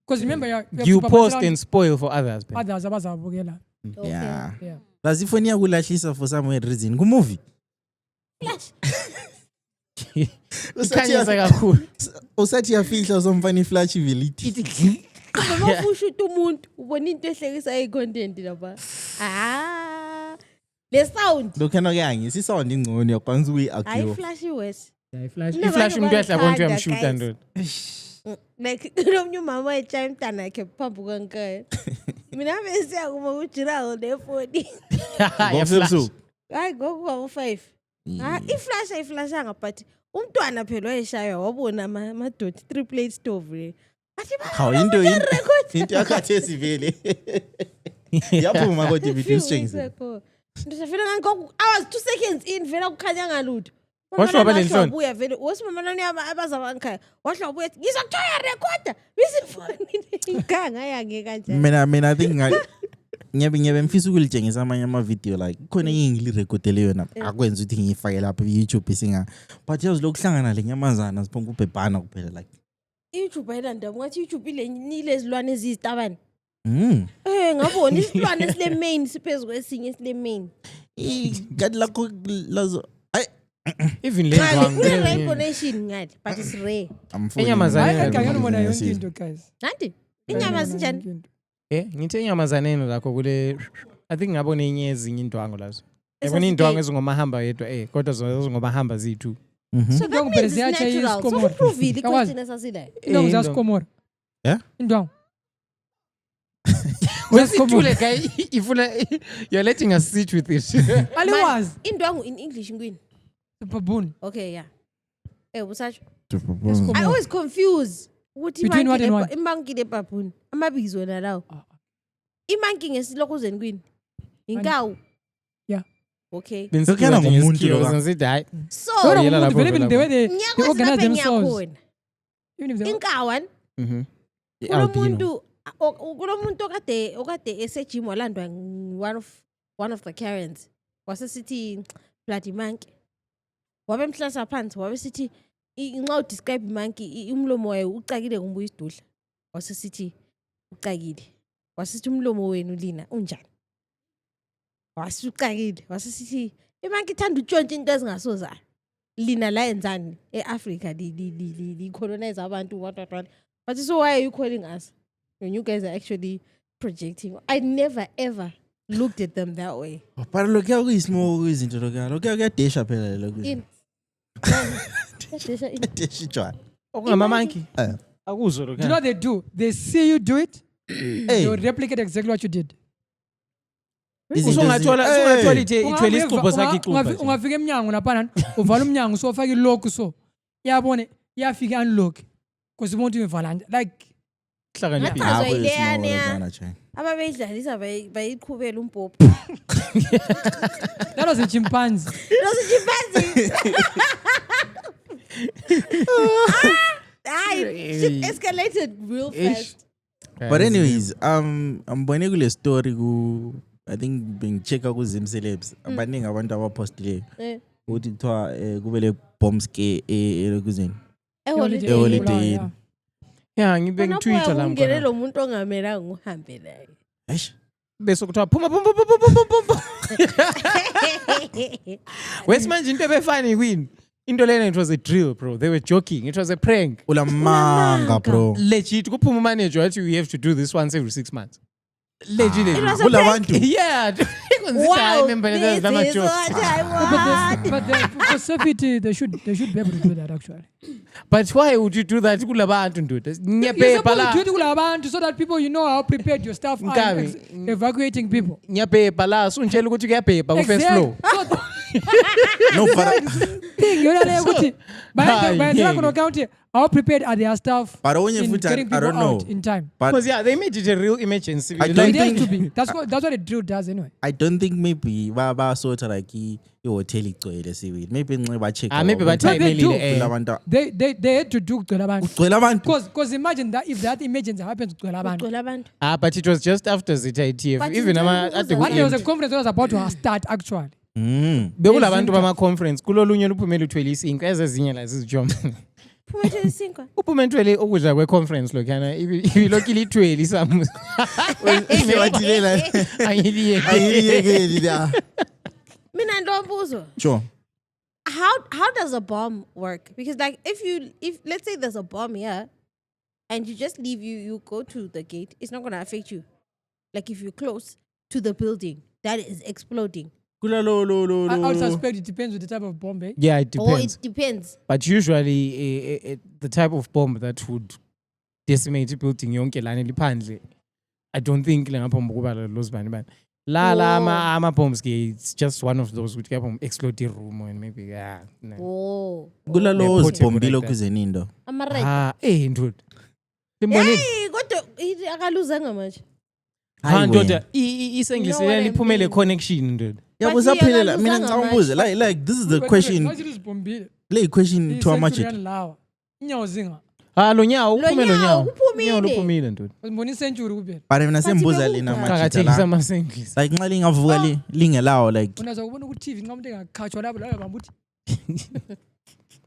Because remember you post and spoil for others. Others abazabukela. Yeah. Does if you kulahlisa for some weird reason? Ku movie. Usathi kakhulu. Usathi yafihla somfani flash ivilithi. Ngoba ushuta umuntu ubona into ehlekisa econtent lapha. Le sound. Lokho ke angisisound ingcono yakwanza I uyi-argue. flash worse. iflash Never iflash umuntu knew yahlabona ukuthi about uyamshuta guys. ndoda. Like kunomnye umama wayetshaya umntana yakhe phambi kwankaya. Mina besiya kuma ujirawo nefoni. Ngobusuku. Hayi ngokuba u5. Iflash ayiflashanga but umntwana phela wayeshaywa wabona amadoti triplate stove le. Athi Hawu into yakhathesi vele. Yaphuma kodwa video sitshengise. Ndisafika ngani I was 2 seconds in vela kukhanya ngalutho. Washwaba le nhloni. Ubuya vele wasimamanani abazabankhaya. Washwaba uthi ngizokuthoya recorder. Bisifoni inganga yange kanjani. Mina I think ngiyabe mfisa ukulitshengisa amanye ama-video like khona engilirekhodele yona akwenza ukuthi ngiyifake lapha ku-YouTube isinga but yazi lokuhlangana le nyamazana ziphonga ubhebhana kuphela like YouTube ayilanda ngathi YouTube ile zilwane eziyitabane. Ngabona isilwane esile main siphezulu kwesinye esile main. kanti lakho lazo Even le ndwangu. Rainbow Nation ngale but it's rare. Enyamazane. Ngeke ngibona yonke into guys. Nanti inyama zinjani? Ngithe enyamazaneni lakho kule I think ngabona enye ezinye indwangu lazo. Yabona indwangu ezingomahamba yedwa kodwa zona ezingomahamba ziyi2. So that means it's natural. So prove it ukuthi nesasile. Indwangu zasikomora. Yeah? Indwangu. Wesithule guy ifuna you're letting us sit with it. Aliwazi. Indwangu in English ngwini. Baboon. Okay, yeah. Usacho. Esikomora. I always confuse ukuthi Between what and what? imanki le baboon. Amabizo nalawo. Imanki ngesilokuzeni kwini. Inkawu. Yeah. Okay. Sokuyana ngumuntu lo ka. Ngithi hayi. So Even the way they organize themselves. Inkawan. Kulomuntu okade esejim walandwa one of the Karens. Wasesithi bloody monkey. Wabe mhlasa phansi wabe sithi nxa u describe monkey umlomo wayo ucakile kumbuya isidudla. Wasesithi ucakile. Wasesithi umlomo wenu lina unjani? Wasucakile. Wasesithi imonkey ithanda utshontsha into ezingasoza. Lina la enzani eAfrica li colonize abantu what. But so why are you calling us when you guys are actually projecting? I never ever looked at them that way. But lokho kuyisimo izinto lokho kuyadesha phela lokho. Desha tshwana. Okungama monkey. Akuzwe lokho. Do you know what they do? They see you do it. They will replicate exactly what you did. Usungathola ithwele isixubho sakhe ixubho. Ungafika eminyango lapha uvala umnyango so ufaka ilock so. Yabone iyafika unlock. Because umuntu uyivala like hlakaniphile. Ababeyidlalisa bayiqhubela umpopho. That was a chimpanzee. Shit escalated real fast. But anyways, ambone kule story I think bengichecka ku Zim Celebs abaningi abantu abapostile ukuthi kuthiwa kubele bomb scare ekuzeni eholiday. Yeah, ngibe ngitwitter la ngene lo muntu ongamelanga uhambe naye. Eish. Bese kuthiwa phuma. Wesimanje into ebefani queen. Into lena it was a drill bro. They were joking. It was a prank. Ulamanga bro. Legit kuphuma manager wathi we have to do this once every 6 months. Legit. Kulabantu. Yeah. Wow, I remember this that is what I want. But for safety, they should be able to do that actually. But why would you do that? Kulabantu ndoda. You're supposed to do it kulabantu so that people how prepared your staff are evacuating people. Ngiyaphepha la usunjela ukuthi kuyabhepha ku first floor. No, but how prepared are their staff? But when you getting people I don't know out in time. Because they made it a real emergency. I It don't has to think be. That's what a drill does anyway. I don't think maybe ba sort like ihotel igcwele siwe. Maybe ba check. Maybe ba time elile. They had to do Ugcwele abantu. Because imagine that if that emergency happens to abantu. But it was just after Zita ITF. Even there was a conference that was about to start actually. Bekulabantu bama conference kulolunye luphumela uthwele isinko ezezinye la zizijoma. Phumele isinko. Uphuma enthwele ukudla kwe conference lokhana ilokhu lithwele isamu. Wathile ayiliyekeli la. Mina ndombuzo. Sure. How does a bomb work? Because like if let's say there's a bomb here and you just leave you go to the gate, it's not going to affect you. Like if you're close to the building that is exploding, I would suspect it depends with the type of bomb, eh? Yeah, it Oh, depends. it depends. But usually, the type of bomb that would decimate building yonke lana liphandle, I don't think lengaphambi kuba lozibani bani. La ama bombs ke, it's just one of those which can explode the room and maybe no. Oh. Kulalo They're zibhombile portable like kuzenindo. Ama-red. Ndude. Limbonile? Hey, kodwa akaluzanga manje. Ndoda, isengisi You know what I liphumele mean? connection, dude. Yeah, But busaphelela mina iyaluzanga ngicabuza manje. like this is the question. Le question to amajit. Inyawo zinga. Lo nyawo uphume lo nyawo. Kuphumile. Nyawo luphumile, dude. Ngibona icentury kuphela. But mina sembuza bekuphi? lena majit Qakathekisa la. amasengisi. Like nxa lingavuka lingelawo like Unaza kubona ku TV nxa umuntu engakhatshwa lapho la bambuthi.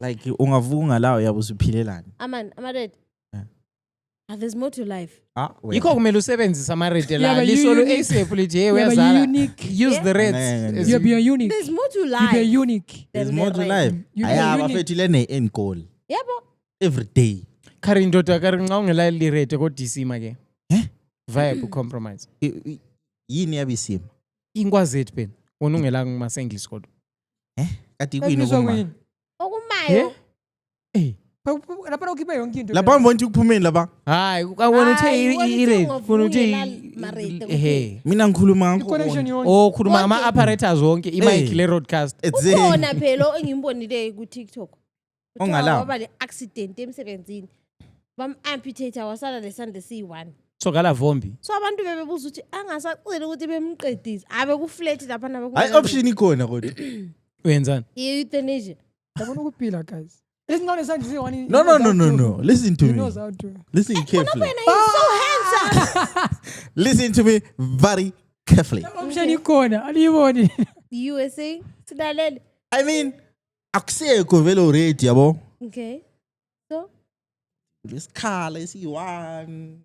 like ungavuka ungalawo yabo usuphilelani. Ama-red. There's more to life. Yikho kumele usebenzise ama-red Yeah, la. but you Lisolo unique. ASAP lithi hey Yeah, but you uyazala. unique. Use the reds. Yeah. as You're you- be unique. There's more to You life. be unique. There's than more the to red. life. You Aya be unique. abafethu lene end goal Yabo. every day. Kari ndoda kari nxa ungela li-red kodisima ke. Via ku-compromise. Yini yabisima? Ingwazi ethu phela. Wona ungela kumasengisi kodwa. Kati kuyini Ebizwa okuma? kuyini? Okumayo. Lapha ukhipha yonke into. Lapha ngibona ukuthi kuphumeni lapha. Hayi, wena Hayi, wena i-red. uthi Wona uthi ungavungela ma-red kuphela. Mina ngikhuluma connection ngakho. yonke. khuluma ama-apparatus wonke, i-mic le-roadcast. Ukhona phela engimbonile ku-TikTok. Ongalawo. Waba le-accident emsebenzini. Bam-amputate wasala lesandla esiyi-1. So kala vombi. So abantu bebebuza ukuthi angasaceli ukuthi bemqedise. Abe ku-flat lapha nabe. Hayi option ikhona kodwa. Wenzani? Euthanasia. Yabona ukuphila guys. Lesincane esandla siyi-1. No. Listen to He me. knows how to. Listen carefully. Wena you so handsome. Listen to me very carefully. Option ikhona. Aliyiboni. USA. Silalele. I mean, akusekho vele already yabo. Okay. So Lesikhala esiyi-1.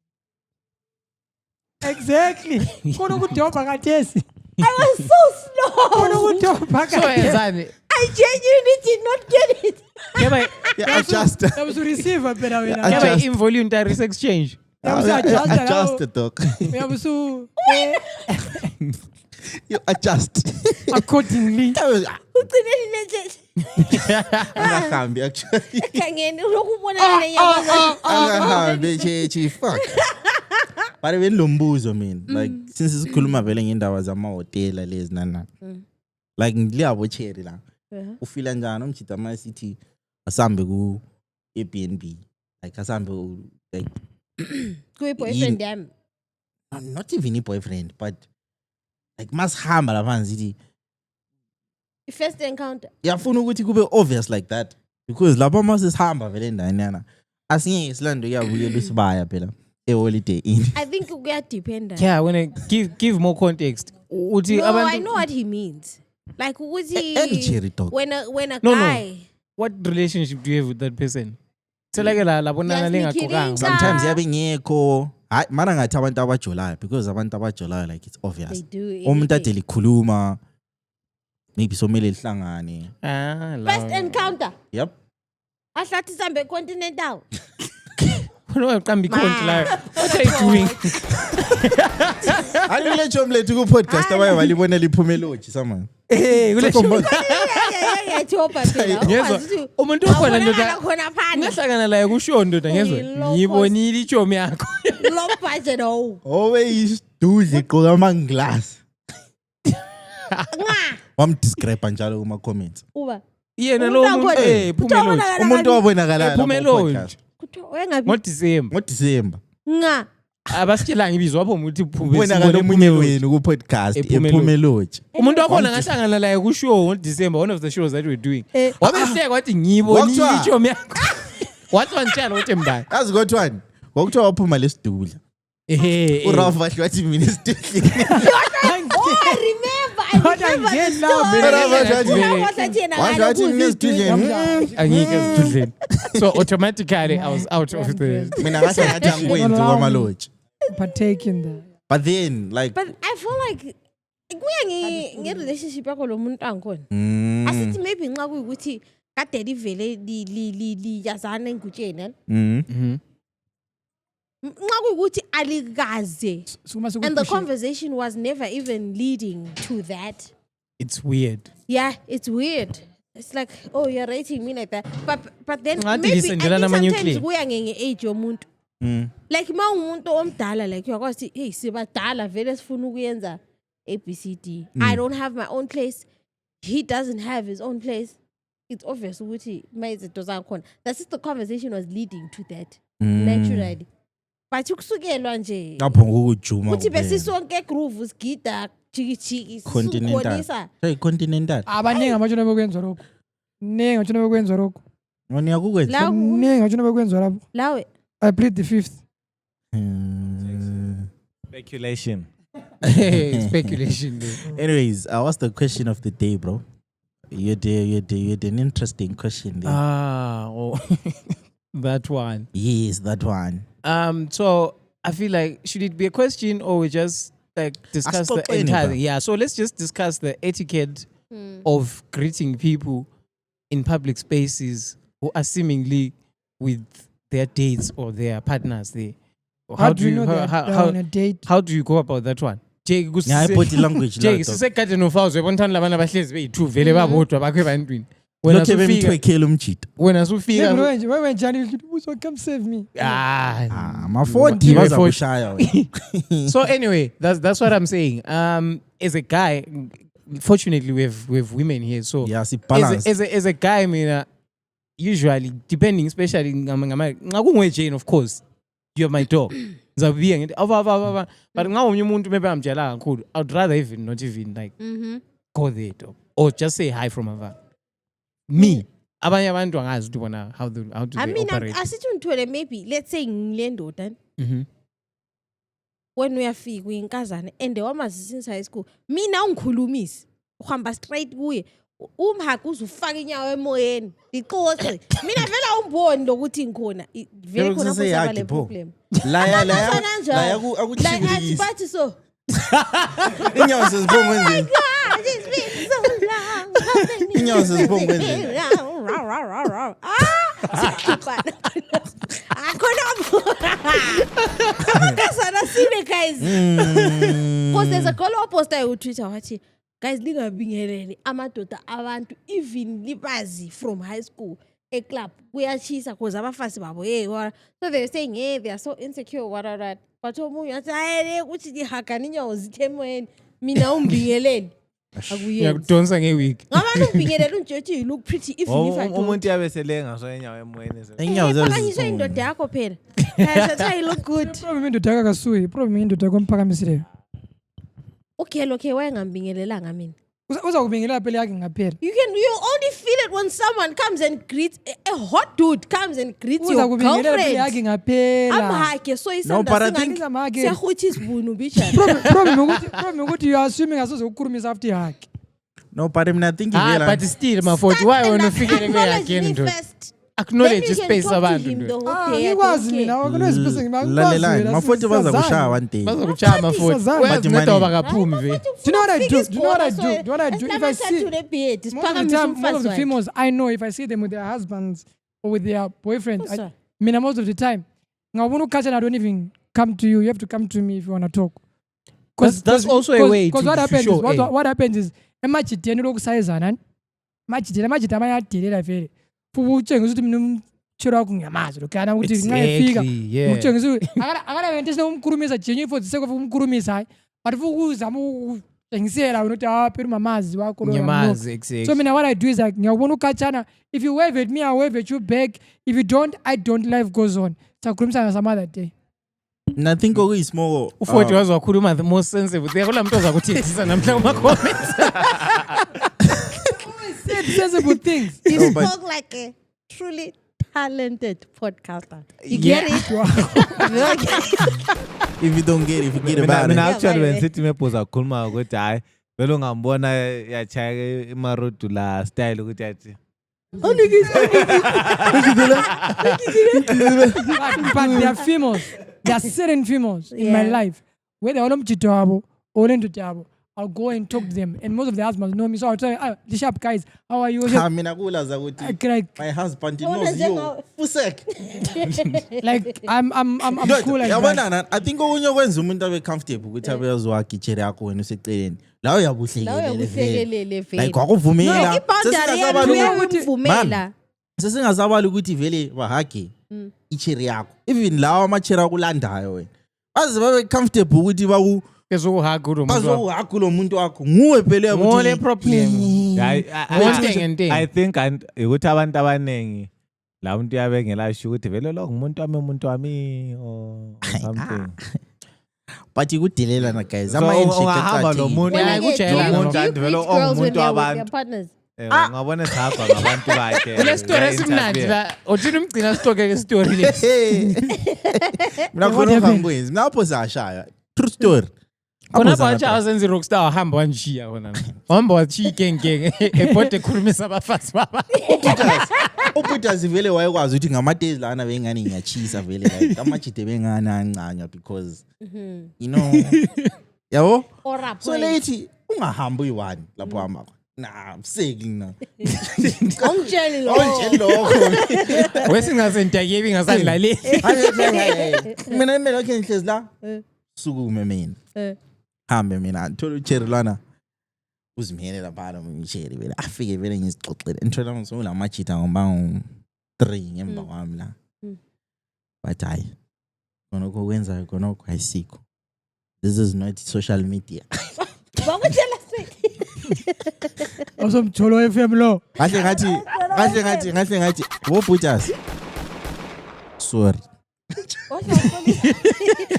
Exactly. Khona ukudobha kathesi. I was so slow. Khona ukudobha So kathesi. wenzani? I genuinely did not get it. Yeah, adjust. Yabusu receiver phela wena. Keba involuntary sex change. Yabusu adjust. Adjust it dog. Yabusu You adjust. accordingly. Ugcine nje. Angahambi actually. Kangeni lokubona lenyama. Angahambi chechi fuck. But when lombuzo mina like since sikhuluma vele ngendaba zamahotela lezi nana. Like ngiliyabo cherry la. Ufila njani umchita ama city asambe ku Airbnb. Like asambe like Kuyi-boyfriend yami. not even a boyfriend but like masihamba lapha ngithi First encounter. yafuna ukuthi kube obvious like that because lapha masihamba vele endaweni yana asingeke silando kuyabuyela usibaya phela holiday in. I think kuyadependa. Yeah, when I give more context. Uthi No, abantu- I know what he means. Like ukuthi Any cherry dog. when a No. guy. What relationship do you have with that person? Selake la labonana lengagqokanga. Sometimes yabe ngekho. Hayi mana ngathi abantu abajolayo because abantu abajolayo like it's They obvious. do Umuntu ade anything. likhuluma maybe somele lihlangane. First encounter. Yep. Ahlathi sambe continental. Qamba ikhonti la. What are you doing? Alule chomlethu ku podcast abaye walibona liphumeloji someone. Kule Yachopa phela. Ngezwa umuntu okhona ndoda khona phana. ngahlangana laye kusho ndoda ngezwa Uyilo ngibonile ichomi yakho. Low budget oh. Owe isidudle igqoka amanglass. Nga. Wamdescribe njalo kuma comments. Uba. Yena lo muntu phumeloji. Umuntu wabonakala Phumeloji. Kuthiwa wengabi ngoDecember. ngoDecember. nga. Abasitshela ngibizo wapho ukuthi Ubonakala emunye wenu ku podcast ephumeloji. Umuntu wakhona ngahlangana laye ku show ngoDecember, one of the shows that we're doing. Wabeseka wathi ngibonile Wakuthwa? ichomi yakho. Wathi wantshela ukuthi mbani. Yazi kodwani? Kwakuthiwa waphuma lesidudla. uRalph wahle wathi mina isidudla. Oh, remember. I remember the story. Wahle wathi mina isidudla. Angike esidudleni. So automatically I was out of the. Mina ngathi ngathi angikwenzi kwamaloji. Partake in the. But then like But I feel like kuya nge-relationship yakho lo muntu angikhona. mm, Asithi maybe nxa kuyikuthi kade livele liyazana engutsheni. Nxa kuyikuthi alikaze. Sukuma And the sukuphushe. conversation was never even leading to that. It's weird. Yeah, it's weird. It's like, oh, you're rating me like that. But then Ngathi maybe I lisendela think namanye sometimes uclear. kuya nge-age yomuntu. Like ma umuntu omdala like uyakwazi hey sibadala vele sifuna ukuyenza ABCD. I don't have my own place. He doesn't have his own place. It's obvious ukuthi mayizinto zakhona. That's just the conversation was leading to that naturally. But ukusukelwa nje Lapho ngokujuma. uthi besisonke groove sigida jiki Continental. Hey, continental. Abaningi abatshona bekwenza lokho. Ningi abatshona bekwenza lokho. Ngoni yakukwenza. Ningi abatshona bekwenza lapho. lawe I plead the fifth. Speculation. Speculation. There. Anyways, what's the question of the day, bro? You had an interesting question there. That one. Yes, that one. So I feel like should it be a question or we just like discuss the Asixoxeni, entire bro. thing? Yeah. So let's just discuss the etiquette of greeting people in public spaces who are seemingly with their dates or their partners there. How do you know they're on a date? How do you go about that one? Jake, Yeah, I put the language. Jake, sisekade nofauzwe bonthani labana bahlezi beyi2 vele babodwa bakho ebantwini. Wena Lokhe sufika bemthwekhela umchito. wena sufika When Johnny so come save me. Ma40 baza kushaya wena. So anyway, that's what I'm saying. As a guy, fortunately we have women here. So Yeah, si balance. as a guy, I mean, usually depending, especially ngakungwe Jane, of course, you're my dog. Zabiya ngithi ava but ngawomnye umuntu maybe amjela kakhulu, I'd rather even not even like go there dog, or just say hi from afar. Me, abanye abantu angazi ukuthi bona how do I they mean operate. asithi unthole maybe let's say ngile ndoda when uyafika uyinkazana and wamazi since high school mina ungikhulumisi uhamba straight kuye umhaka uzufaka inyawo emoyeni ixoxe mina vela umboni lokuthi ngikhona vele khona kusaba le problem La akuchibilikisi. bathi so Inyawo sezibonga kwenzeni? God, it's been so long. Inyawo sezibonga kwenzeni? Akona sine guys. Because there's a girl poster on Twitter wathi guys lingabingeleli amadoda abantu even libazi from high school a club kuyachisa because abafasi babo so they're saying they are so insecure what but omunye athi ayele ukuthi lihagana inyawo zithemweni mina umbingeleli akuyenzi Ngiyakudonsa ngewiki. ngabantu umbingeleli unjethi you look pretty even if I don't Umuntu yabeselenga so enyawo emoyeni. Inyawo phakanyiswe indoda yakho phela that's you look good Problem indoda yakasuyi, problem indoda komphakamisile. okay wayengambingelelanga mina Uza kubingelela phela yakhe ngaphela. you only feel it when someone comes and greets a hot dude comes and greets Uza your kubingelela phela yakhe girlfriend ngaphela. amhake so No, but I think- siyahuthi isibunu bichana Problem ukuthi you are assuming asoze ukukhulumisa after yakhe. No, but I mean, I think But still my-40 why wena ufikele kweyakhe ndoda? Acknowledge space abantu ndoda. Ngikwazi mina akunezi space lalelani ma40 baza kushaya one day. Bazokuchaya ama-40. But Uyazinceda bakaphumi vele. Do you know what I do? If I see most of the females I know, if I see them with their husbands or with their boyfriends, most of the time, I don't even come to you. You have to come to me if you want to talk. That's also a way Because what happens is, emachiteni lokusayizana, machiteni amayadela vele. Futhi utshengisa ukuthi mina umtshelo wakho ngiyamazi lokana ukuthi nxa efika utshengisa akala wento esinomkhulumisa genuine for the sake of umkhulumisa hayi but futhi uzama utshengisela wena ukuthi phela umamazi wakho lo Ngiyamazi, exactly. So mina what I do is like ngiyabona ukhatshana, if you wave at me I wave at you back, if you don't I don't, life goes on. Sakhulumisa some other day. And I think is more U40 wakhuluma the most sensitive. Kula muntu ozakuthethisa namhla kuma comments. Sensible things. You No, but- spoke like a truly talented podcaster. You get it? if you don't get it, forget about Mina it. actually when sithi mepoza ukukhuluma ukuthi hayi vele ungambona yachaya imarodu la style ukuthi athi But there are females. There are certain females in my life where they are not jitabo or into jabo. I'll go and talk to them. And most of the husbands know me. So I'll tell you, the sharp guys, how are you? Mina kulaza ukuthi Like, my husband knows you. Fusek. like I'm cool like that. Yabona I think okunye kwenza umuntu abe comfortable ukuthi abezwakhe ichere yakho wena useceleni. La uyabuhlekelele vele. Like wakuvumela. I-boundary yakho uyakuvumela. Sesingasabali ukuthi vele bahage ichere yakho. Even lawa amachere akulandayo wena. Baze babe comfortable ukuthi baku Kezokuhaga lo muntu. Bazokuhaga lo muntu wakho. Nguwe phela ukuthi Ngole problem. I think ukuthi abantu abanengi la umuntu yabengelasho ukuthi vele lo umuntu wami or something. But ikudelelana guys. Ama handshake lo muntu Umuntu vele umuntu wabantu. Ngabona sakho ngabantu bakhe. Le story esimnandi la. Uthini umgcina stoke ke story le. Mina khona ngambuyezi. Lapho sashaya. True story. Khona batsha asenze rockstar wahamba wanshiya khona. Wahamba wachiya gengenge ebode ekhulumisa abafazi baba. Ubutazi vele wayekwazi ukuthi ngama-days lana bengani ngiyachisa vele like amajide bengani ancanya because you know yabo so late ungahamba uyi-1 lapho hamba mseki na Ongitsheli lokho wesingasentakyebi ngasadlaleli mina lokho ngihlezi la sukume mina hambe mina ngithola ucherry lana uzimele lapha ngichere vele afike vele ngizixoxele ngithola ngizula amajita ngomba 3 ngemva kwami la but hayi konoko kwenzayo konoko ayisikho. This is not social media. Bakutshela Awusomjolo FM lo. Kahle ngathi wobhutas. Sorry.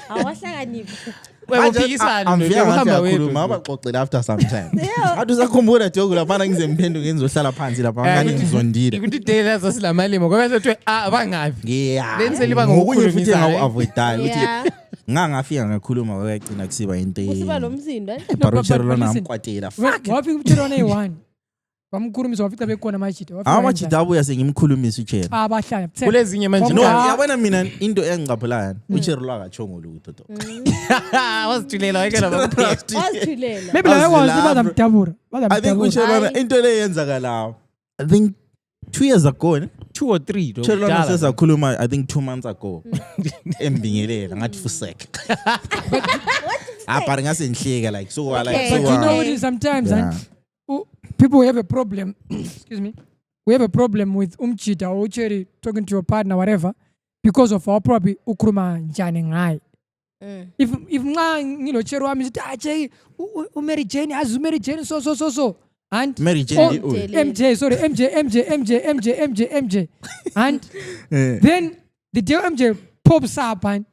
Awahlakaniphi. Webuphikisana uhamba wethu mabaxoxele after some time. Athi usakhumbula joke lapha ngizemphenduke ngizohlala phansi lapha ngani ngizondile. Ukuthi dela zasilamalimo ngoba sethi abangafi. Yeah. Benseli ngokunye futhi ngawu-avoidayo ukuthi ngangafika ngakhuluma wayagcina kusiba into usiba lomsindo Baruchero lona amkwatela. Wafika umthelwana eyi-1. Wamkhulumisa wafika bekhona amajida. Amajida abuya sengimkhulumisa uChero. Abahlala. Kulezinye manje no yabona mina into engiqaphelayo uChero la akachongo lutho to. Wasithulela wake la bakupheka. wasithulela. Maybe la yakwazi bazamdabura. I think uChero into le yenzakalayo. I think 2 years ago 2 or 3 Chero lona sesakhuluma I think 2 months ago. Embingelela ngathi fusek. Apart ngasenhleka like so like But so. you know what is sometimes people have a problem. Excuse me. We have a problem with umchita or Cherry talking to your partner, whatever, because of our probably ukruma njani ngai. If ngilo Cherry wami sithi Cherry Mary Jane as Mary Jane so and Mary Jane MJ sorry MJ and then the day MJ pops up and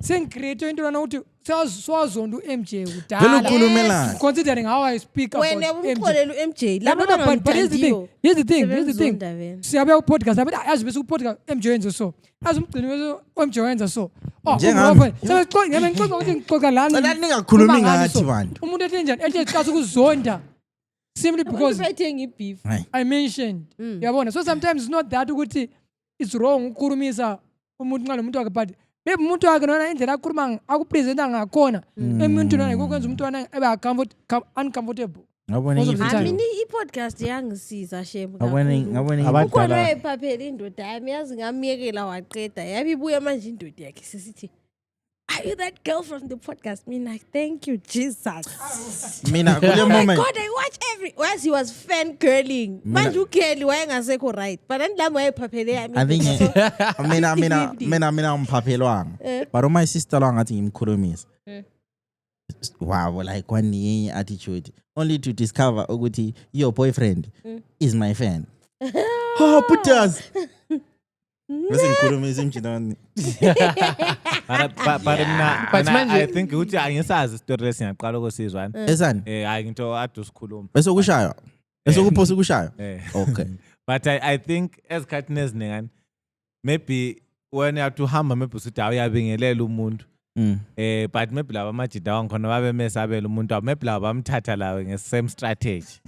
saying creator into an swazondu MJ udala considering how I speak about MJ but here's the thing siyabe podcast abe azibese upodcast MJ wenza so azumgcini MJ wenza so sebexoxa ngixoxa ukuthi ngixoxa lana ningakhulumi ngathi bantu umuntu ethi njani ethi xasa ukuzonda simply because beef I mentioned yabona so sometimes it's not that ukuthi it's wrong ukukhulumisa umuntu nxa lomuntu wakhe but maybe umuntu wakhe nona indlela akhuluma akupresenta ngakhona emuntu nona ukwenza umuntu wana ebe uncomfortable. Amini i-podcast yangisiza shame ngabona ukhona ephaphela indoda yami yazi ngamiyekela waqeda yabe ibuya manje indoda yakhe sisithi are you that girl from the podcast? Mina, thank you, Jesus. Mina, kule moment. God, I watch once he was fangirling. Manje uKelly wayengasekho right. But then lami wayephaphele yami. I think mina umpaphelwanga. But my sister lo ngathi ngimkhulumisa. Wow, like one year attitude. Only to discover ukuthi your boyfriend is my fan. Oh, put us. Bese ngikhulumisa imjidani. But I think ukuthi angisazi story lesingaqala ukusizwana. Esani? Hayi into ade usikhuluma. Bese kushaya. Bese kuphosa kushaya. Okay. But I think esikhathini eziningana maybe when you have to hamba maybe usithi awuyabingelela umuntu. But maybe laba amajida wangikhona babe mesabela umuntu maybe laba bamthatha lawe nge-same strategy.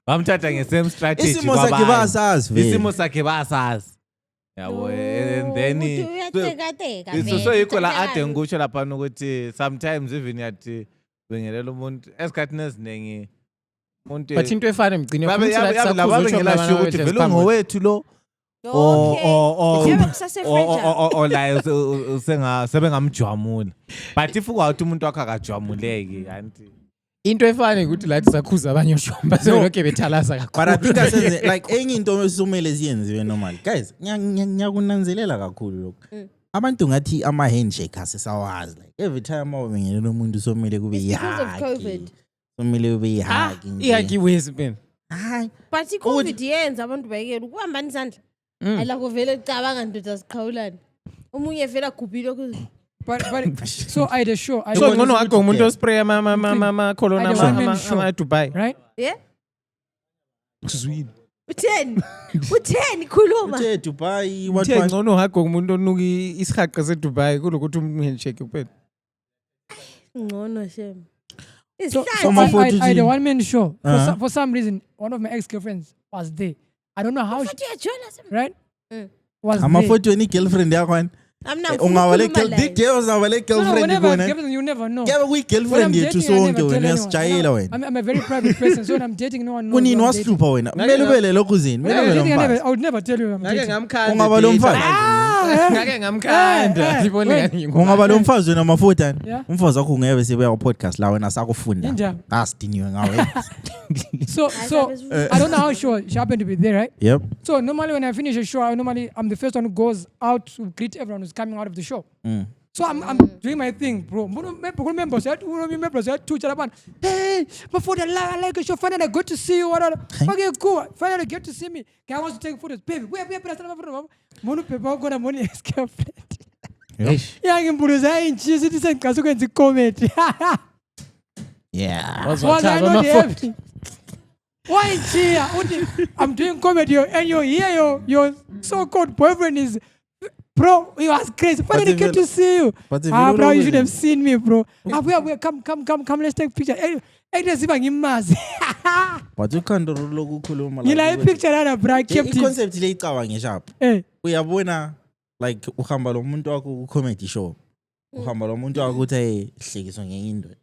Bamthatha nge-same strategy. Isimo sakhe basazi vele. Isimo sakhe basazi. Yabo and then so yikho la ade ngisho lapha ukuthi sometimes even yathi bingelela umuntu esikhathini eziningi umuntu But into efana mgcine Babe- futhi lathi yabe- sakhuza laba utsho bengelasho mhlabana ukuthi wethu vele esiphambi. ungowethu lo Yebo kusase-fragile. olayo sebengamjwamula but if kwawuthi umuntu wakho akajwamuleki anti Into efana ukuthi lathi sakhuza abanye ushomba sebelokhe bethalasa But I think kakhulu. asenze like enye into esumele siyenziwe normal. Guys, ngiyakunanzelela kakhulu lokho. Abantu ngathi ama handshake asesawazi like every time awubingelela umuntu somele kube It's because of yihagi. COVID. Somele kube yihagi. Ihagi wezi phela. Hayi. But i-COVID yenza abantu bayekela ukubambana isandla. Ayilakho vele cabanga ndoda siqhawulana. Omunye vele agubhile ukuthi But so I the show. I So don't- ngono wakho umuntu ospray ama corona I don't want ama Dubai. right? yeah. Zwini. Utheni? Utheni khuluma? Uthe Dubai Uthe what ngcono hakho umuntu onuki isihaqa seDubai kulokuthi umuntu handshake kuphela. Ngcono shem. So Isihlathi. I the one man show. Uh-huh. For some reason, one of my ex-girlfriends was there. I don't know how she, Futhi uyajola shem. right? Mm. Was there. amafoto weni girlfriend yakho ani? Amna Ungawale ngifuna big girl uzawale No, girlfriend whenever ikona. girlfriend, you never know. Yaba kuyi When I'm girlfriend yethu dating, I sonke never tell wena anyone. uyasijayela wena. I'm a very private person, so when I'm dating, no one knows. Kunini who I'm dating. wasihlupha wena? Kumele ube lokho zini. When Kumele I'm ube dating, nomfazi. I would never tell you I'm Ngake dating. ngamkhanda. Ungaba lo mfazi. Ngake ngamkhanda. Sibone wait. ngani. Ungaba lo mfazi wena mafuta ni? Yeah. Umfazi wakho ungeke sibuya ku podcast la wena sakufunda. Ninja. Asidiniwe ngawe. So I don't know how sure she happened to be there, right? Yep. So normally when I finish a show, I'm the first one who goes out to greet everyone who's coming out of the show. So I'm doing my thing, bro. Remember, hey, before the like a show, finally I got to see you. Okay, cool. Finally get to see me. I want to take photos. Baby, where Mono paper gonna money ex-girlfriend. Yeah, I'm going to say this and consequence comment. Yeah. Was I not happy? Why is here? I'm doing comedy and you're here, your so-called boyfriend is, bro, he was crazy. Finally if get you- to see you. but if Ah, you bro, don't you should know- have seen me, bro. Ah, where, come, let's take picture. Hey, let's see if I can mass. But ukhando lokukhuluma You know, a picture that bro, I kept it. I-concept le icabanga sharp. Hey, Uyabona like uhamba lo muntu wakho ku comedy show. Uhamba lo muntu wakho uthi hey hlekiswa ngenye indoda.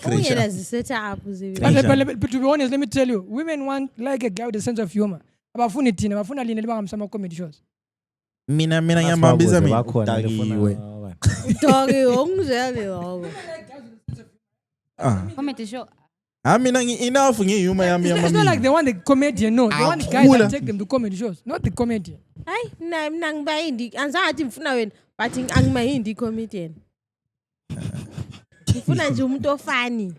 Ungela zisetup zibe. but to be honest, let me tell you, women want like a guy with a sense of humor. Abafuni thina, abafuna lina libangamisama comedy shows. Mina ngiyambambisa mina. bakhona Udakiwe. Doggy ongizele yabo. Comedy show. Mina enough ngiyuma yami It's not like they want the comedian, no. They want the guys that take them to comedy shows, not the comedian. Hayi mina ngibayindi angizathi ngifuna wena but angimayindi comedian. Ngifuna nje umuntu ofani.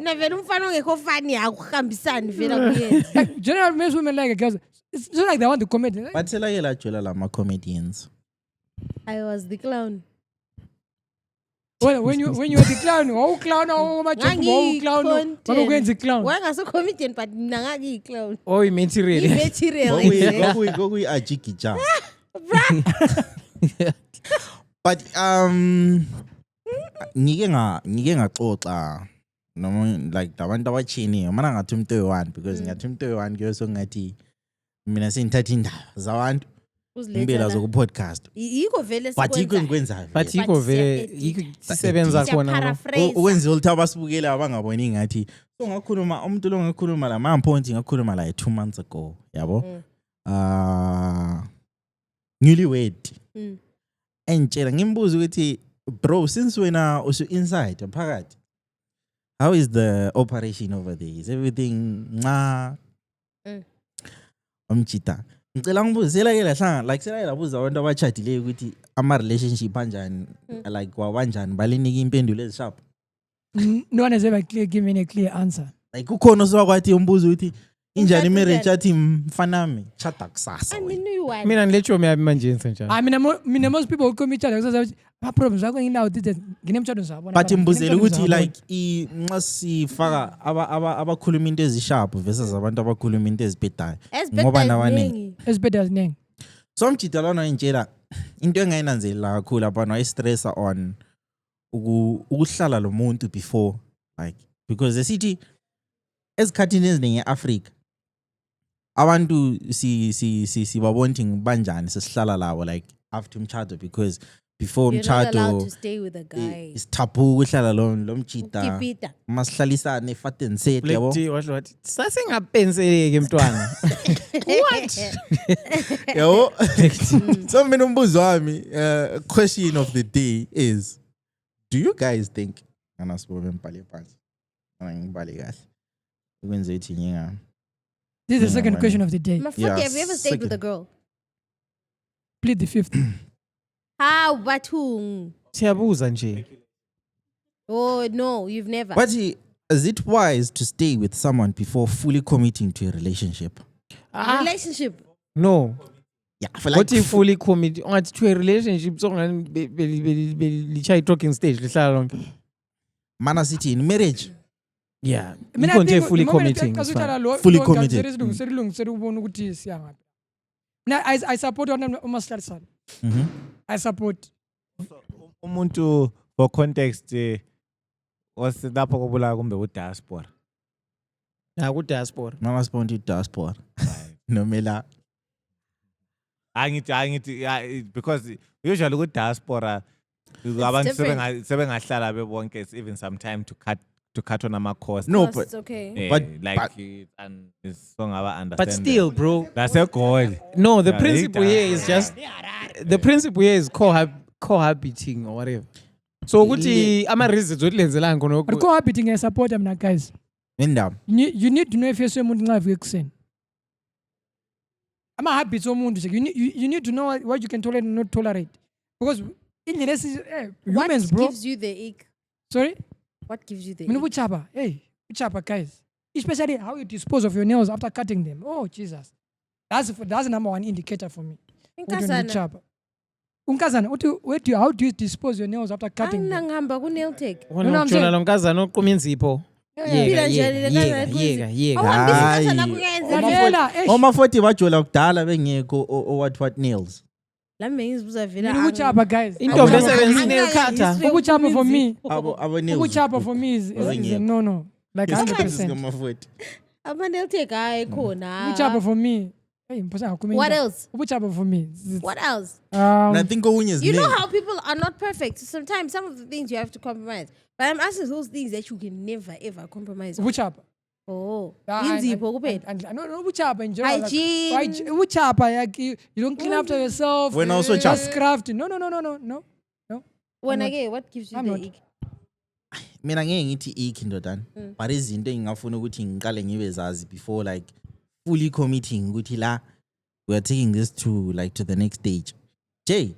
Na vele umfana ongekho fani akuhambisani vela kuyenza. Like, generally, most women like a girl. It's not like they want the comedian. Bathela ke la jola lama comedians. I was the clown. Well, when you were the clown, clown, clown, the clown. Wangaso comedian but mina ngaki clown. Oh, material. Material. Gokuyi ajikija. But ngike ngaxoxa noma like abantu abachini mana ngathi umuntu oyi-1 because ngathi umuntu oyi-1 kuyoso ngathi mina sengithatha indaba zabantu impela zoku podcast Yiko vele but yiko engikwenzayo But yiko vele sisebenza khona. ukwenza ukuthi abasibukela abangaboni ngathi so ngakhuluma umuntu lo ngakhuluma la mamponti ngakhuluma la 2 months ago yabo newlywed entshela ngimbuza ukuthi bro since wena usu inside phakathi how is the operation over there is everything umchita ngicela ngibuzela ke lahlanga like sela labuza abantu abachadileyo ukuthi ama relationship kanjani like kwabanjani balinika impendulo ezisharp No one has ever given a clear answer. like ukhona oswakwathi umbuzo ukuthi injani marriage athi mfanami chata kusasa Mina nilecho miyabi manje njani. I mean, most people who come each other, my problems are going now. but imbuzela ukuthi like nxa sifaka abakhuluma into ezisharp versus abantu abakhuluma into ezibhedayo ngoba nabaningi As better as Neng. so mjida lana ngitshela into engayinanzelela kakhulu abantu ayistressa on ukuhlala lo muntu before like because the city esikhathini eziningi eAfrica abantu sibabona ukuthi banjani sesihlala labo like after umshado because before You're not allowed umshado to stay with a guy. isithabu ukuhlala lo mchita Ukipita. masihlalisane fat and set yabo. Black T washo wathi sasingapenseleki mntwana. Yabo. So mina umbuzo wami question of the day is, do you guys think anasibobe mbhale phansi ngibhale kahle ukwenza ithi nginga. This is the second question of the day. Mafuti, Yeah, have you ever stayed with a second. girl? Plead the fifth. How? But who? Siyabuza nje. Oh, no, you've never. But is it wise to stay with someone before fully committing to a relationship? Relationship. No. Yeah, I feel What like if fully commit ongathi to a relationship so lichaya talking stage lihlala lonke. Mana city in marriage. Yeah. Mina Ikhona nje think fully the moment committing. it's kasuthala fine. lo- Fully lo- committed. serilungisela ukubona ukuthi siya ngaphi. Mina I support uMasihlalisana. I support. Umuntu for context wasilapho kubula kumbe udiaspora. Ku diaspora. Mama spawned to diaspora. No mela. Angithi because usually ku diaspora abantu different. sebengahlala bebonke, it's even some time to cut on ama costs. No, Cost, but okay. but- and it's so ngaba understand. But still, bro. that's a goal. No, the Yeah, principle later. here is just the principle here is cohabiting or whatever. So ukuthi ama reasons what lenzelanga But khona. cohabiting I support mina guys. Linda. You need to know if you're umuntu nxa vuka ekuseni. Ama habits omuntu nje. You need to know what you can tolerate and not tolerate. Because indlela humans What bro. gives you the ick? Sorry? What gives you the Mina ick? buchapa. Hey, buchapa guys. Especially how you dispose of your nails after cutting them. Oh Jesus. That's the number one indicator for me. Inkazana. Unkazana, how do you dispose your nails after cutting them? Angihamba ku nail tech. Wona utshona lo nkazana oqhuma inzipho. Phila nje le nkazana Yeka. Awuhambisa inkazana Hayi. kuyenza. Vela, eish. Oma 40 bajola kudala bengekho what nails. La mengizibuza vela. Mina buchapa guys. Intombi Angihamba- esebenzisa angihamba nail cutter. history Ubuchapa for me. Abo nails. Ubuchapa for me is a no. Like 100%. Oma 40. Ama nail tech hayi khona. Ubuchapa for me. Hey, mpasa ngakumi. What else? Ubuchapa for me. What else? And I think Owunya is You know nail. how people are not perfect. Sometimes some of the things you have to compromise. But I'm asking those things that you can never ever compromise on. Ubuchapa. Oh. Inzipho kuphela. No, ubuchapa in general. like, Hygiene. Ubuchapa, like you don't clean after yourself. When also just chapa. crafty. No. When not. again, what gives you I'm the not. ick? Mina ngeke ngithi ikhi ndodana. But izinto engingafuna ukuthi ngiqale ngibe zazi before like fully committing ukuthi la we are taking this to the next stage. Jay,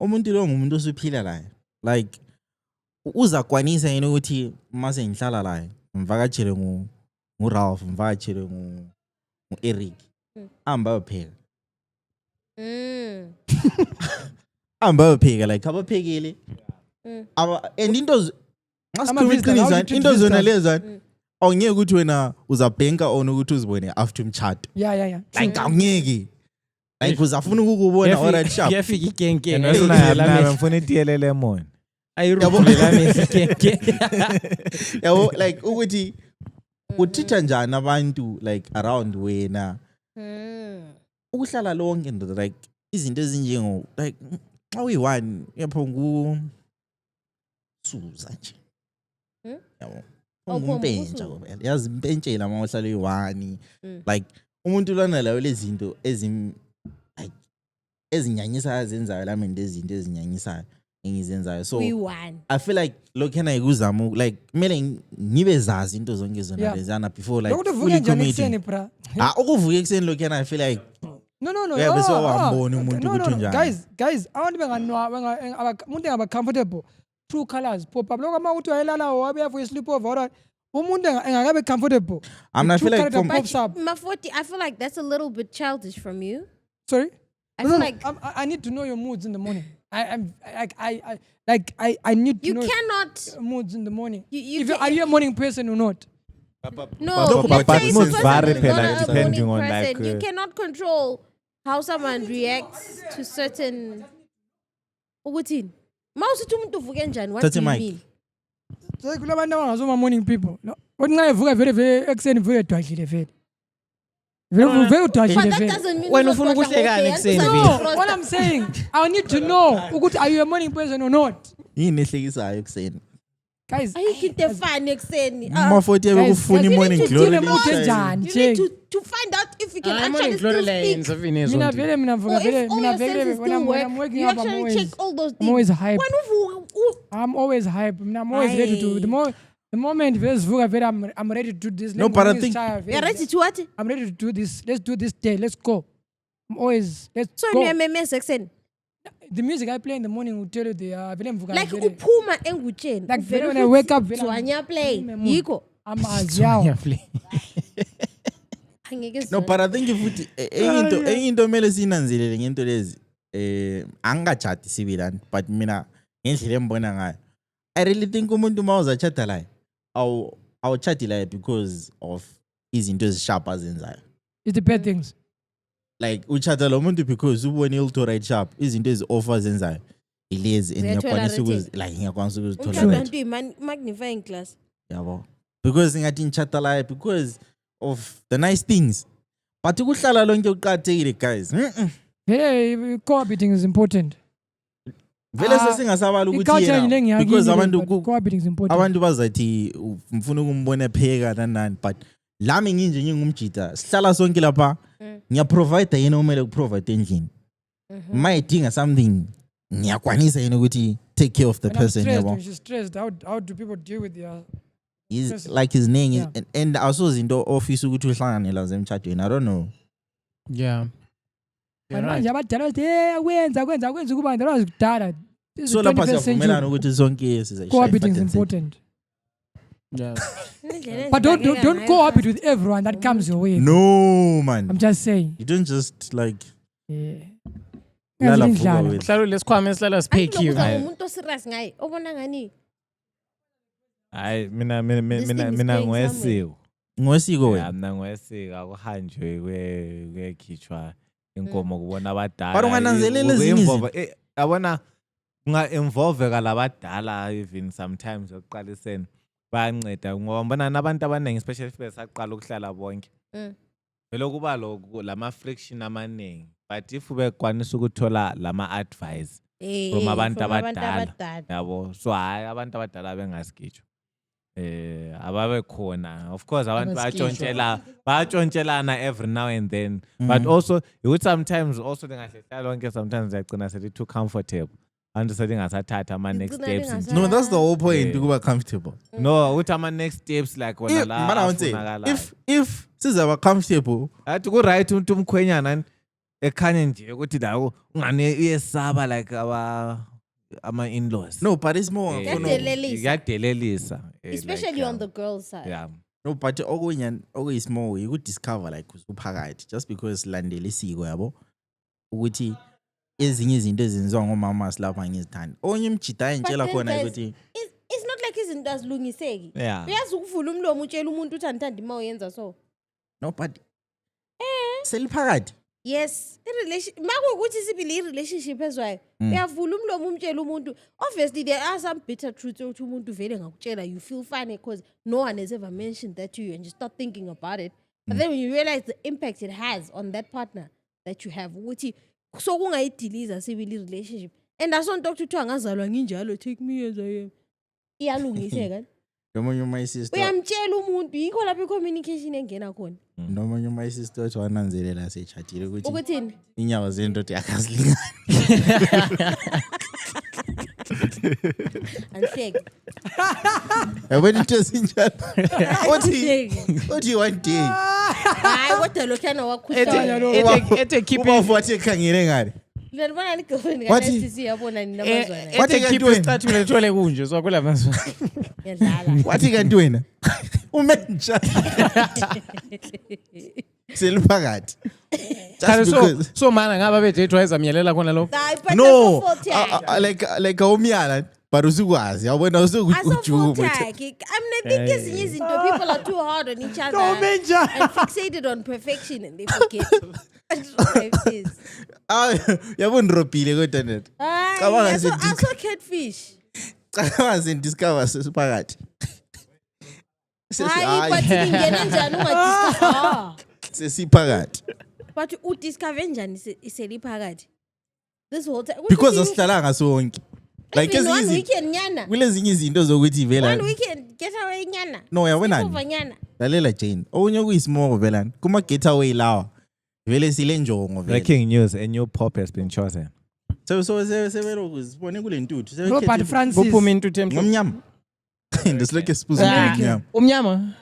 umuntu lo ngumuntu osuphila la. Like uzakwanisa yena ukuthi mase ngihlala la ngivakatshele ngu Ralph, ngivakatshele ngu Eric. Amba bapheka. Amba bapheka like abaphekile. And into into zona lezana awungeke ukuthi wena uzabhenka on ukuthi uzibone after umchato. Yeah. Like awungeke. Like uzafuna ukubona alright sharp. Yafika ikenke. Nayo ngifuna itiyele lemon. Ayiruphulelane ikenke. Yabo like ukuthi uthitha njani abantu like around wena. Ukuhlala lonke ndoda like izinto ezinjengo like xa uyi-1 yapho Suza nje. Yabo. Ngumpentsha kodwa. Yazi impentshela uma uhlala uyi-1 like umuntu lana lawo lezi zinto like ezinyanyisa azenzayo la mina lezi zinto ezinyanyisayo engizenzayo. So I feel like lokhana ikuzama like kumele ngibe zazi into zonke zona lezana before like Lokuthi fully vuke njani committing. ekuseni bra. Ukuvuka ekuseni lokhana I feel like No. Yeah, bese wambona umuntu No. ukuthi unjani. Guys, abantu umuntu engaba comfortable. True colors pop up. Lokho ama uthi wayelala wabe for sleep over. Umuntu engakabe comfortable. I feel like from pops up. Mafoti, I feel like that's a little bit childish from you. Sorry? I feel like I need to know your moods in the morning. I need to you know cannot. moods in the morning. You Are you a morning person or not? No, But let's say this moods person vary is not a depending morning on, like, person. You cannot control how someone reacts to certain. Ukuthini? Mawusithi umuntu uvuke njani? What do you mean? So kulabantu abangazoma morning people. No. Kodwa nxa evuka vele ekuseni vuke edwadlile vele. Very But that udashile. doesn't mean Wena uzodwa ufuna ukuhlekana ngoke, ekuseni, and No, uzodwa what I'm saying, I need to know ukuthi are you a morning person or not? yini ehlekisayo ekuseni Guys, ayikho into efani ekuseni. umafoti yabe guys, kufuna guys, i-morning you glory need to deal leshayile. enjani, You Jake? need to find out if you can I'm actually on glory still lanes speak. of Ines. Mina vele mina Or mvuka vele if all mina your vele senses when I'm still work, waking you up, I'm actually always check all those I'm always things. hype. When I'm always hype. I'm always ready to. The moment there's vuka vele I'm ready to do this. No, but I think- you're ready to what? I'm ready to do this. Let's do this day. Let's go. I'm always let's So go. uyamemeza ekuseni. The music I play in the morning will tell you the vele mvuka Like vele. uphuma engutsheni. Like vele when I wake up vele Zwanya play. I'm- Yiko. I'm aziyawo. Angeke No, sizwane. but I think futhi enye into kumele siyinanzelele ngento lezi angikachati sibili but mina ngendlela embona ngayo I really think umuntu uma uzachata laye awuchati laye because of izinto ezisharp azenzayo. It's the bad things. Like uchata lo muntu because ubone ulto right sharp izinto ezi-offer azenzayo ilezi and ngiyakwanisa ngiyakwanisa ukuzithola Umhlaba right. nto magnifying glass. Yabo. Because ngathi ngichata laye because of the nice things. But ukuhlala lonke uqathekile guys. Vele cohabiting is important. Vele sesingasabala ukuthi Culture yena ngiyakini because abantu cohabiting is important. abantu bazathi mfuna ukumbona pheka nanani but lami nginje ngingumjita sihlala sonke lapha ngiyaprovide yena umele ukuprovide endlini. Mayidinga something ngiyakwanisa yena ukuthi take care of the When I'm person stressed, yabo. when she's stressed, how do people deal with their He's like his name Yeah. and also zinto office ukuthi uhlanganela zemtchadweni I don't know. Yeah. You're right. manje abadala bathi akwenza kuba ndalo kudala. This is So the lapha 21st siyavumelana century. ukuthi sonke sizayishaya. Cohabiting is important. Yeah. But don't cohabit with everyone that comes your way. No man. I'm just saying. You don't just like Yeah. lala Ngazini fuka dlala. with. Hlalo lesikhwama esihlala siphekiwe. Uza umuntu oserious ngaye. Obona ngani? Hayi This thing is mina going ngwesiko. Ngosiko Yeah, wena. mina ngwesiko akuhanjwe kwekhitshwa inkomo kubona abadala. But ungananzelela ezinye Involve- yabona kunga-involve-ka labadala even sometimes ekuqaliseni bayanceda ngoba mbona nabantu abaningi especially if besaqala ukuhlala bonke vele kuba lama-friction amaningi but if bekwanisa ukuthola lama-advice from abantu abadala yabo so hayi abantu abadala bengasikitshwa ababe khona of course abantu bayatshontshelana every now and then but also ukuthi sometimes also lingahlehla lonke sometimes yagcina seli too comfortable abantu selingasathatha ama-next Ligcina steps lingasa- No, that's the whole point Yeah. ukuba comfortable. no ukuthi ama-next steps like wona la Mana wonse afunakalayo. if sizaba comfortable athi ku-right umuntu umkhwenyana ekhanye nje ukuthi la ungane uyesaba like ama-in-laws no but it's more Eh, no, Yadelelisa. yadelelisa Especially like, on the girl side. yeah no but okunye okuyismall ukudiscover like uphakathi just because landela isiko yabo ukuthi ezinye izinto ezenziwa ngomama silapha ngizithanda onye imjida ayintshela But khona then ukuthi It's not like izinto azilungiseki. yeah Uyazi ukuvula umlomo utshela umuntu uthi andithandi uma uyenza so. no but seliphakathi Yes, makuwukuthi sibili i-relationship ezwayo uyavula umlomo umtshela umuntu obviously there are some bitter truths ukuthi umuntu vele ngakutshela you feel funny because no one has ever mentioned that to you and you start thinking about it but then when you realize the impact it has on that partner that you have ukuthi so kungayidiliza sibili i-relationship and asonto ukuthi kuthiwa ngazalwa nginjalo take me as I am iyalungiseka nomunye my sister uyamtshela umuntu yikho lapho i-communication engena khona nomunye my sister wathi wananzelela sechatile ukuthi ukuthini inyawo zendoda yakazilingani andihleki yabona into ezinjalo uthi one day hayi kodwa lokhuyana wakhuhlana Ete keep uba ufuthi ekhangele ngani ndibona ni girlfriend Wathi- ka-STC yabona nina mazwana Wathi ete keep kanti wena? isicathulo thole kunje so kula mazwe. ngiyadlala wathi kanti wena umenja seliphakathi Kale just so because so mana ngaba bedate wayezamyelela khona lokho. hayi but no fault yakhe like awumyala but usukwazi yabona aso-fault usukujuma yakhe I think ezinye izinto people are too hard on each other and fixated on perfection and they forget That's what life is. yabona nirobhile kodwa net Hayi, Cabanga aso nje aso catfish cabanga sendiscover sesiphakathi hayi but ngingena njani ungadiscover Sesiphakathi. But udiscover njani iseliphakathi? This whole time. Because asihlalanga sonke. Like Even one ezinye weekend nyana. kulezinye izinto zokuthi vela. One weekend getaway nyana. No, yabona. Sleepover nyana. Lalela Jane. Okunye kuyisimoko vela. Kuma getaway lawa. Vele sile njongo vele. Breaking news, a new pope has been chosen. So sebelo kuzibone kule ntuthu. Robert Francis. Buphuma intuthu emhlophe. Ngomnyama. Ndisileke sibuza ngomnyama. Umnyama?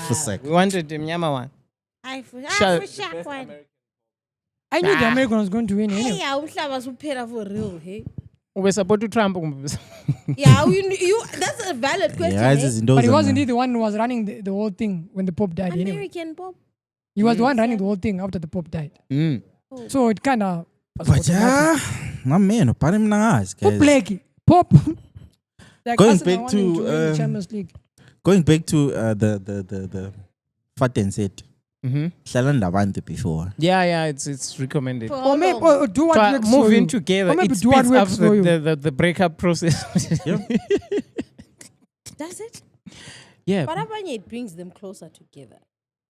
For sec. We wanted the mnyama one. For sharp one. I knew the American was going to win anyway. Hey, umhlaba suphela for real, hey. Ube support Trump. Yeah, you that's a valid question. But he wasn't he the one who was running the whole thing when the Pope died anyway. American Pope. He was the one running the whole thing after the Pope died. So it kind of. But my man, upani mnangazi guys. Blakey, Pope. Like Going Arsenal back wanting to win the Champions League. Going back to the fat and set. Hlala ndabantu before. Yeah, it's recommended. Or maybe do what works for moving you. together. Or maybe It do what speeds works up for you. the breakup process. Does it? Yeah. But apparently it brings them closer together.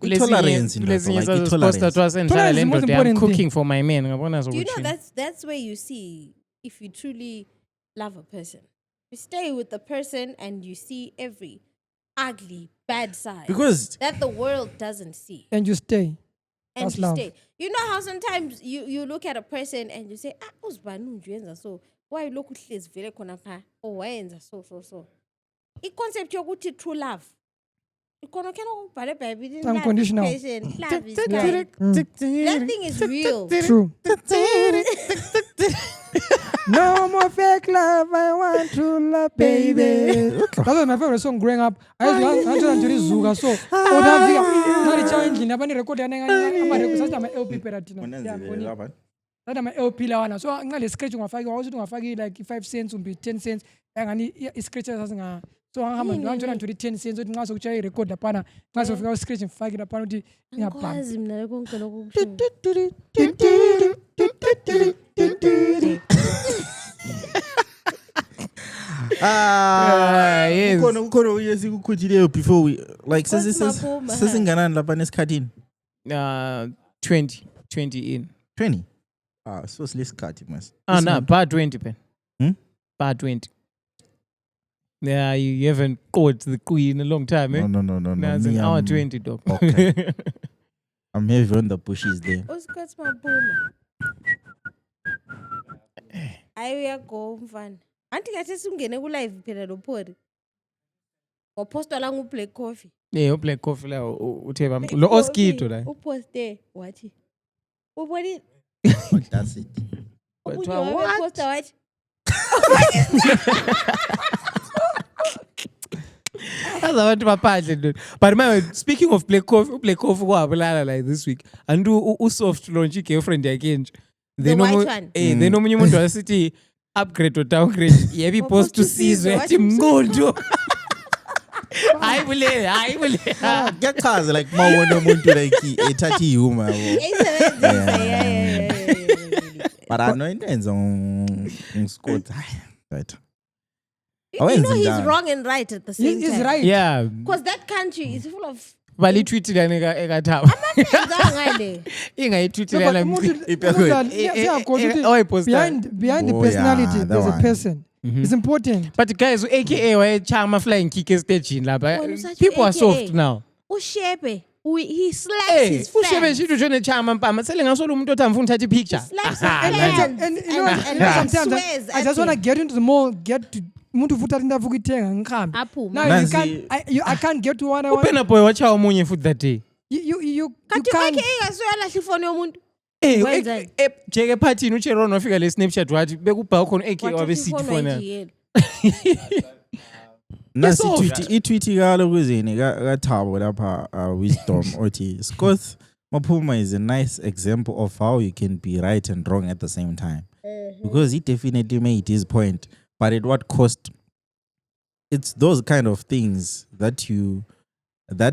Tolerance in that, like tolerance. Tolerance is the most I'm important cooking thing. for my men. Do you know that's where you see if you truly love a person. You stay with the person and you see every ugly, bad side. Because that the world doesn't see. And you stay. And That's you love. stay. You know how sometimes you look at a person and you say, so why look at this very corner? Oh, why so. It concept yokuthi true love. Unconditional. Love is blind. That thing is real. True. No more fake love, I want true love, baby. That was my favorite song growing up. I used to do Zuga, so not challenging. I'm record my LP peratina. That my LP lawana. So I'm gonna scratch my fag. I was doing a fag like 5 cents would be 10 cents. And I scratch as so I'm going to 10 cents. So I'm going to record the pana. I'm going to scratch and fag the pana. Yes. Ukhona uyesi kukhuthileyo before we like sesinganani lapha nesikhathini 20 in 20 so lesikhathi mas bar 20 pen bar 20. Yeah, you haven't caught the queen in a long time, eh? No. It's an hour 20, dog. Okay. I'm heavy on the bushes there. Oscar's my boomer. I will go fun. Auntie ngathi singene ku live phela lo phori. Ngoposta la ngu Black Coffee. Yeah, Black Coffee la utheba lo Oskito la. Uposte wathi. Uboni That's it. what? Posta wathi. But speaking of Black Coffee kwabulala like this week. And soft launch girlfriend yakhe. The white one. They nomunye umuntu wasithi upgrade or downgrade. Yebi post to sizwe athi mngondo. Hayi bule. Ngiyachaza like mawona umuntu like ethathi humor yabo. But I know intenzo ngScott. Right. You know he's wrong and right at the same time. He's right. Yeah. Because that country is full of Balitweetile ekathawa. Ingayitweetile behind the personality there's a person. It's important. But guys, AKA wayechama flying kick stage lapha. People are soft now. Ushebe he slaps his fans. Ushebe shito jone chama mpama sele ngasola umuntu othi amfuna uthatha picture. And you know sometimes I just want to get into the mall, get to umuntu futhi athi ndavuka ithenga ngikhambe. Now I can't get to one I want. Upena boy wacha omunye futhi that day. You can't. Kanti ingasuya lahla ifoni yomuntu. Jeke partyini uCheron wafika le Snapchat wathi bekubha khona AK wabe sithi phone. Nasi itweet kalo kuzini kaThabo lapha wisdom othi Scott Maphuma is a nice example of how you can be right and wrong at the same time. Because he definitely made his point, but at what cost? It's those kind of things that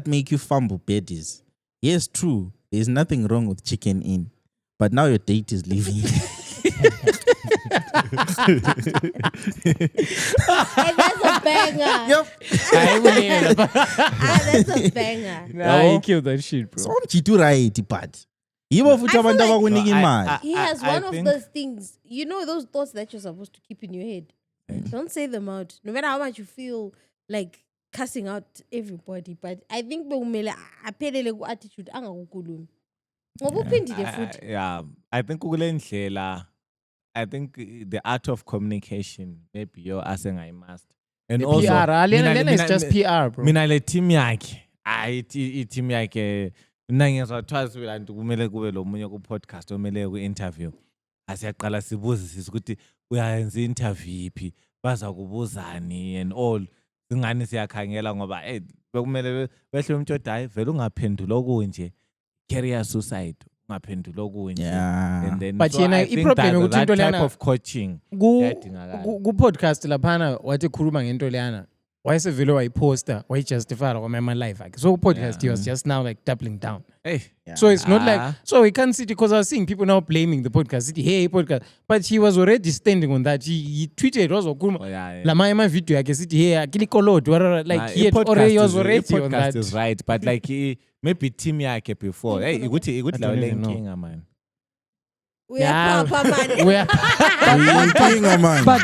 make you fumble baddies. Yes, true. There's nothing wrong with chicken in, but now your date is leaving. And that's a banger. Yep. That's a banger. Nah, he killed that shit, bro. So mchitu right but. Yibo futhi I feel abantu like- abakunika imali. He has I one of think- those things, you know, those thoughts that you're supposed to keep in your head. Don't say them out, no matter how much you feel like cussing out everybody. But I think bekumele aphelele ku attitude angakukhulumi. Ngoba uphindile futhi. Yeah, I think kule ndlela, I think the art of communication maybe yo asengayimasta. And The also PR, Lena is mina- just PR, bro. Mina le team yakhe, i-team yakhe nangezwa twice lantu kumele kube lo munye ku podcast omele ku interview. Asiyaqala sibuzisisa ukuthi uyayenza interview iphi, baza kubuzani and all. Singani siyakhangela ngoba bekumele behle umuntu odayi vele ungaphendula okunje. Career suicide ungaphendula okunje. Yeah. And then But so yena I think i-problem that ukuthi into type lena- of coaching Ku iyadingakala. podcast laphana wathi khuluma ngento leyana. Wayesevele wayiposta, wayijustify kwama life akhe. So podcast he was just now like doubling down. Hey. So it's not like Ah. so he can't see because I was seeing people now blaming the podcast. Hey podcast, but he was already standing on that. He tweeted also Oh, yeah. la video yakhe sithi hey akilikolod like he had i-podcast already was is- already on i-podcast that. is right, but like maybe team yakhe before. Hey, ikuthi I lawo don't even know. lenkinga man. We are proper man. We are- Inkinga man. But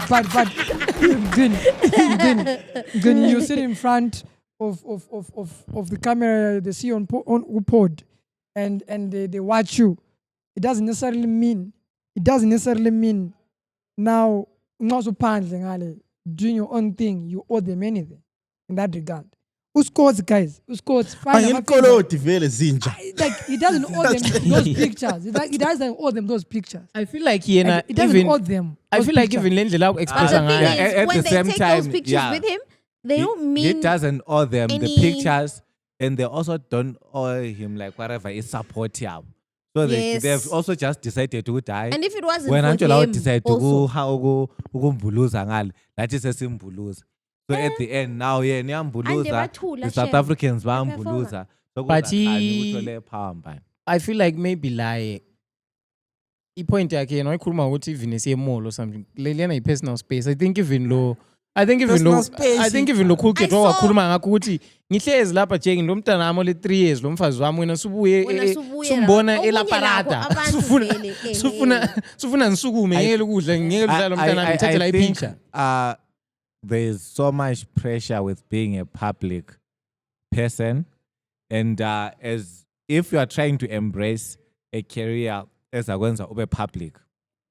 Gin, you sit in front of the camera, they see on pod, and they watch you. It doesn't necessarily mean now doing your own thing, you owe them anything in that regard. Who scores, guys? Who scores? Fine, I'm happy. Angilikoloti vele zinja. Like he doesn't owe them those pictures. It's like he doesn't owe them those pictures. I feel like he Like, it doesn't even owe them. I those feel like pictures. even Lendlela But express the thing ngayo. Yeah, is, at when the they same take time, those pictures yeah. with him, they don't He mean doesn't owe them the any- pictures, and they also don't owe him like whatever is support yabo. So Yes. they've also just decided to die. And if it wasn't When for Angela him decide to also, ukumbuluza ngale, that is esimbuluza. So at the end now And they niyambuluza, bathula, the South shem. Africans Baperforma. bayambuluza. So But kuzakhanya ukuthi ole power mbani. I feel like maybe like i-point yakhe yena wayikhuluma ukuthi even esiye-mall or something lena i-personal space. I think even lo Personal space. Cool Kid I saw- wakhuluma ngakho ukuthi ngihlezi lapha Jake lo mntana wami ole-3 years lo mfazi wami wena subuye Wena subuye sumbona la. Okunye elaparata lakho abantu sufuna vele, sufuna ngisukume ngeke ukudla ngeke udlala lo mntana ngithathe la I think i-picture. there's so much pressure with being a public person, and as if you are trying to embrace a career as akwenza ube public,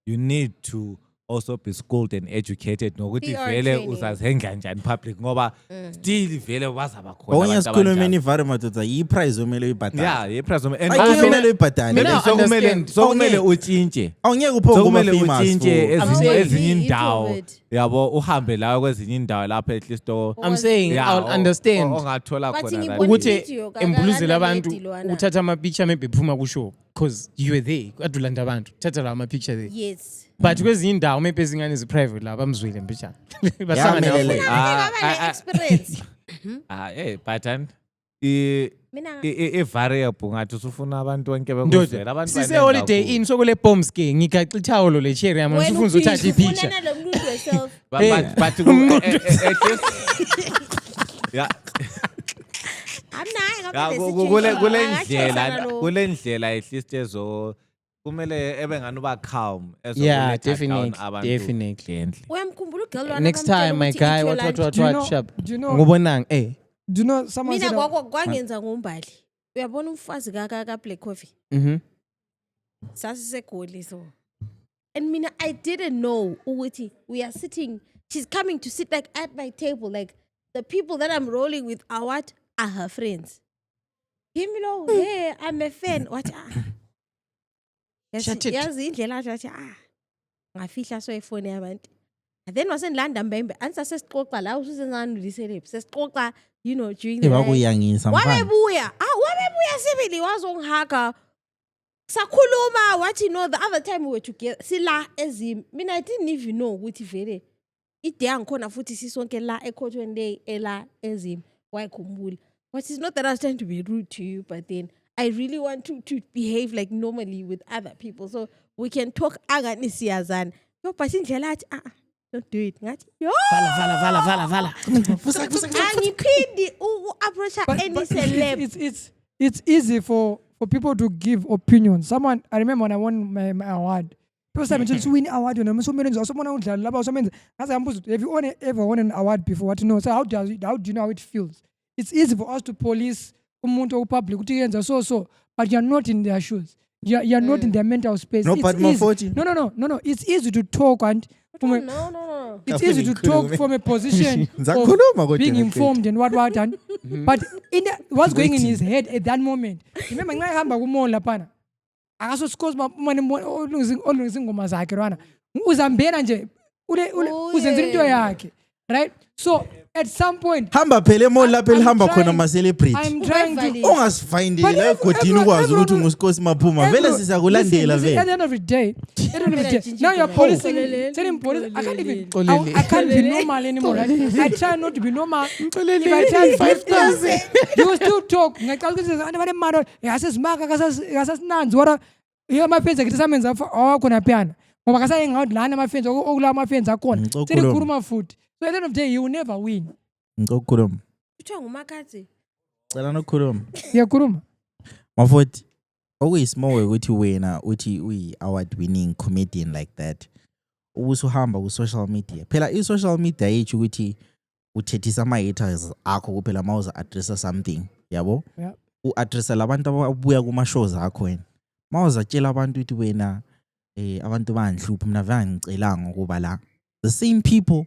you need to also be schooled and educated nokuthi PR vele training. uzazenga njani public ngoba still vele bazaba khona Onye abantu sikhulumeni abanjalo. ivare madoda yi-prize omele uyibhatale. Yeah, yiprice and Ayikho mina- omele uyibhatale. mina- so kumele understand. so kumele Awungeke- utshintshe. Awungeke So uphonge kumele kuma-famous utshintshe for- ezinye Awukwazi ezinye indawo introvert. yabo uhambe lawo kwezinye indawo lapha at least I'm saying I'll understand ongathola But khona ngibona that. ukuthi video embuluzela kakangana abantu lady lwana. uthatha ama-picture maybe phuma kushow because you were there kade ulanda abantu thatha lawo ama-picture there Yes. but kwezinye indawo maybe ezingane zi-private la bamzwile mpishana Yamelele. Experience. But Mina i-variable ngathi usufuna abantu bonke bekuzwela abantu sise-holiday in sokule bombs ke ngigaxa ithawulo le cherry yami wena usufunza uthatha ufuna i-picture nalo muntu yourself. But Hey. at least yeah I'm not yeah, kule ndlela at least ezo kumele ebe ngani uba calm Yeah, ezokuletha down definitely, abantu definitely. gently. Uyamkhumbula ugirl wami next akamtshela time my ukuthi guy eat your what lunch. Do you know- what sharp do you know- ngubonanga Do you know someone Mina said kwangenza ngombali. Uyabona umfazi ka Black Coffee. mhm Sasisegoli so. And mina I didn't know ukuthi we are sitting, she's coming to sit like at my table, like the people that I'm rolling with are what? Are her friends. Give me lo, hey, I'm a fan. What? Shut it. Yazi indlela athi ngafihla so ifone yabantu. And then wasendilanda mbembe anisa sesixoxa la ususencane uliselaphi sesixoxa during the night. Bakuyangisa mfana. Wabebuya sibili wazongihaga sakhuluma wathi no the other time we were together sila ezim mina I didn't even know ukuthi vele ide angikhona futhi sisonke la ekhotweni le ela ezim wayikhumbula but it's not that I was trying to be rude to you but then I really want to behave like normally with other people so we can talk angani siyazana yo but indlela athi don't do it ngathi yo vala angiphindi u-approacha any celeb. It's easy for people to give opinions. I remember when I won my award. People said, "You win award, you know, so many someone have you ever won an award before? What you know? So how do you know how it feels? It's easy for us to police umuntu public, but you're not in their shoes. You're not in their mental space. No, it's but easy. No. It's easy to talk and No. it's easy to talk from a position of being informed and what and but what's going in his head at that moment. Remember, I hamba kumall lapana. Akaso scores olungisa ingoma zakhe rwana. Uzambena nje uzenza into yakhe. Right? So at some point hamba phela emall lapha elihamba khona ama celebrity I'm trying to ungasifindile la egodini ukwazi ukuthi unguSikosi Maphuma vele sizakulandela vele. At the end of the day, now you're policing, telling police, I can't be normal anymore. Right? I try not to be normal. If I try 5,000, you will still talk. Here my friends are getting kona piano. Ngoba kasayeng out lana my friends okula my friends akhona. Selikhuluma futhi. So at the end of the day, you will never win. Ngokukhuluma. Kuthiwa ngumakhathi. Cela nokukhuluma. Yakhuluma. Mafoti. Okuyisimo ukuthi wena uthi uyi-award winning comedian like that. Ubusuhamba ku-social media. Phela i-social media yethu ukuthi uthethisa ama-haters akho kuphela mawuza addressa something. Yabo? Yeah. U-addressa labantu ababuya kuma-shows akho wena. Mawuza tshela abantu ukuthi wena abantu bangihlupha mina vele ngicelanga ukuba la. The same people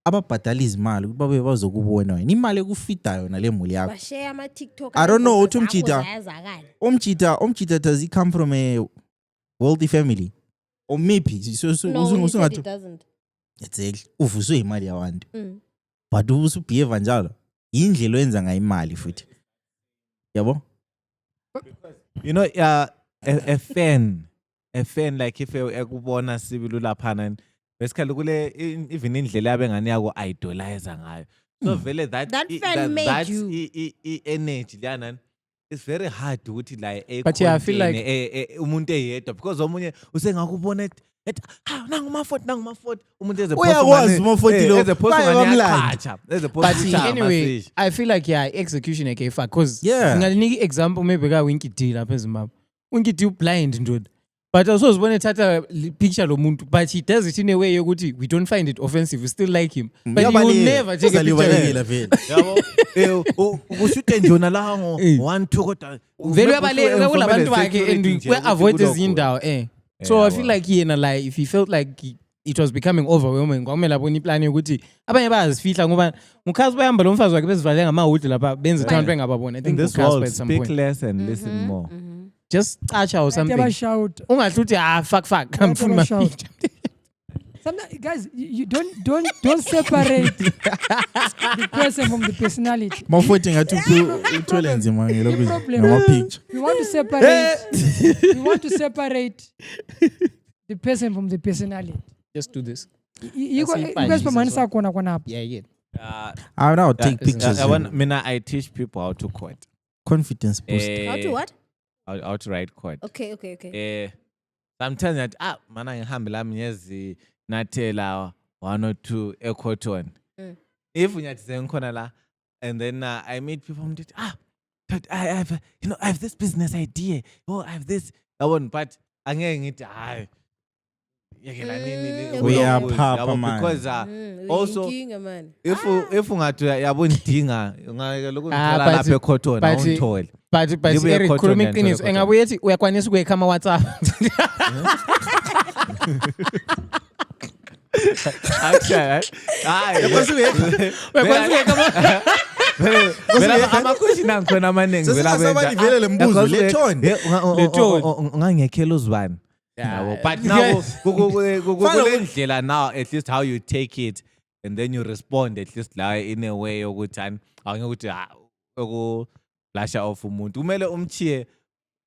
ababhadala izimali ukuthi babe bazokubona wena imali ekufida yona le muli yakho. Bashare ama TikTok. I don't know uthi umjita does he come from a wealthy family or maybe it doesn't. Exactly uvuswe imali yabantu but usubehave njalo indlela oyenza ngayo imali futhi yabo. You know, a fan like if ekubona sibili laphana basically kule even indlela yabengane yako idolize ngayo. So vele that energy lana it's very hard ukuthi like but yeah, I feel like umuntu eyedwa because omunye usengakubona nangu ma-40 umuntu uyakwazi ma-40 lo but anyway I feel like execution ekefaka because ngalinika example maybe ka Winky D lapha eZimbabwe. Winky D blind ndoda but also zibone thatha picture lo muntu but he does it in a way yokuthi we don't find it offensive, we still like him but you will never take a picture yabo ukushute njona la ngo 1 2 kodwa vele uyabaleka kulabantu bakhe and we avoid izindawo so I feel like yena like if he felt like it was becoming overwhelming kwamela bona iplan yokuthi abanye bayazifihla ngoba ngukhazi bayamba lo mfazi wakhe bezivale ngamahudi lapha benza count bengababona. I think this world speak less and listen more. Just acha or something. Ungathi fuck come for my picture. Sometimes, guys, you don't separate the person from the personality. Mafoti ngathi uthole nzima ngelokho ngama picture. You want to separate the person from the personality. Just do this. You guys pamanisa kona hapo. Yeah. I now take pictures. I teach people how to quote. Confidence boost. How to what? How to write quote. Okay. Sometimes that mana ngihambe la mnyezi nathela 1 or 2 eCotton. If unyathi sengikhona la and then I meet people but I have this business idea. I have this but angeke ngithi hayi yekela nini uyaphapha man because also if ungathi yabona idinga ungake lokuzithola lapha eCotton awuthole but Eric khuluma iqiniso engabe uyethi uyakwanisa ukuyekha ama WhatsApp amakushi nangikhona amaningi vele lembuzo lethoni ungangekhela uzibani yabo but now kule ndlela now at least how you take it and then you respond at least la in a way yokuthi angeke ukuthi lasha off umuntu kumele umchiye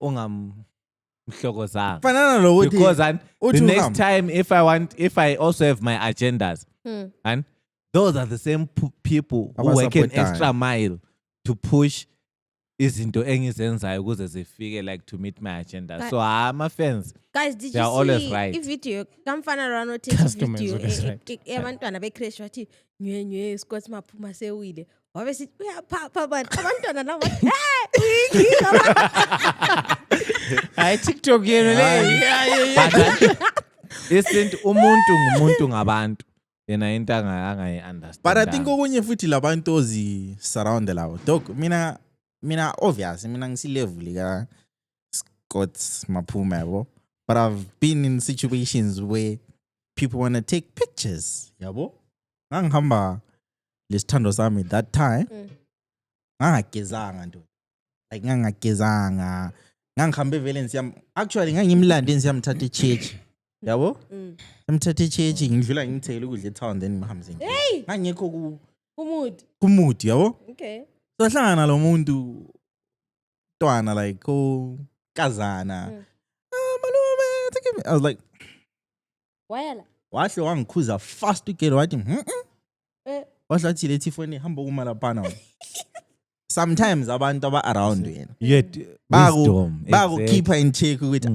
ungamhlokozanga fanana lo ukuthi because the next time if I also have my agendas and those are the same people who work an extra mile to push izinto engizenzayo ukuze zifike like to meet my agenda. Guys- So ama-fans, Guys, did they you are always see right. i-video kamfana rano take Customers i-video always right. abantwana becrash wathi nywe Scott Maphuma sewile wabe sithi uyaphapha abantu abantwana nabo Hayi TikTok yena le. isinto umuntu ngumuntu ngabantu. Yena into angayi-understand. But I think okunye futhi labantu ozi-surround lawo. Dog, mina obvious, mina ngisi-level ka Scott Maphuma yabo. But I've been in situations where people want to take pictures, yabo. Ngangihamba lesithando sami that time. Ngangagezanga nto. Like ngangagezanga. Ngangihambe vele nsiyam. Actually ngangimlande nsiyamthatha e-church. Yabo? Ngimthatha e-church ngidlula ngimthele ukudla e-town then ngihambe nje. Hey! Ngangekho Kumud. yabo? Okay. So hlangana lo muntu twana like kazana. Malume, take me. I was like, Wayala. wahle wangikhuza fast ugele wathi wahle athi lethi phone hamba kuma laphana. Sometimes abantu aba around wena Yet wisdom. bakukhipha in check ukuthi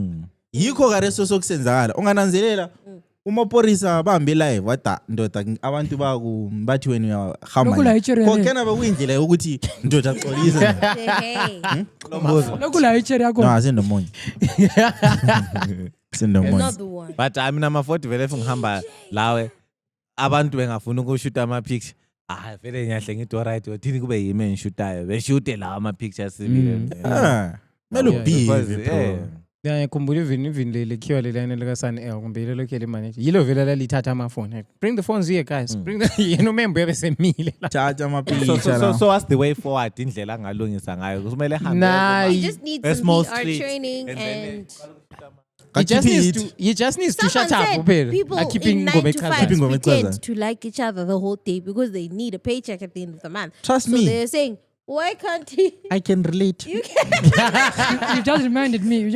yikho kareso sokusenzakala ungananzelela umaporisa bahambe live wada ndoda abantu bathi wena uyahamba kokena bekuyindlela yokuthi ndoda xolisa lokhu la icherry yakho no asendomonye sendomonye Another one. But I mean ama-40 vele if ngihamba lawe abantu bengafuna ukushuta ama-picture. Vele ngiyahle ngithi alright thini kube yimi engishutayo beshute lawa ama-pictures sibile. melo Because, bro. Ngiyakhumbula even le likhiwa lelana lika Sun Air kumbe lo khele manager. Yilo vele lalithatha amafoni. Bring the phones here guys. Bring the yena umembe yabesemile la. Thatha ama-picture So what's the way forward indlela angalungisa ngayo? Kumele hambe. Nah, You just need A some small VR street, training and then- and he just needs to shut up. people in Keeping 9 Ngome to Chaza. 5 Keeping Ngome pretend Chaza. to like each other the whole day because they need a paycheck at the end of the month. Trust so me. they're saying, why can't he? I can relate. You can. you just reminded me of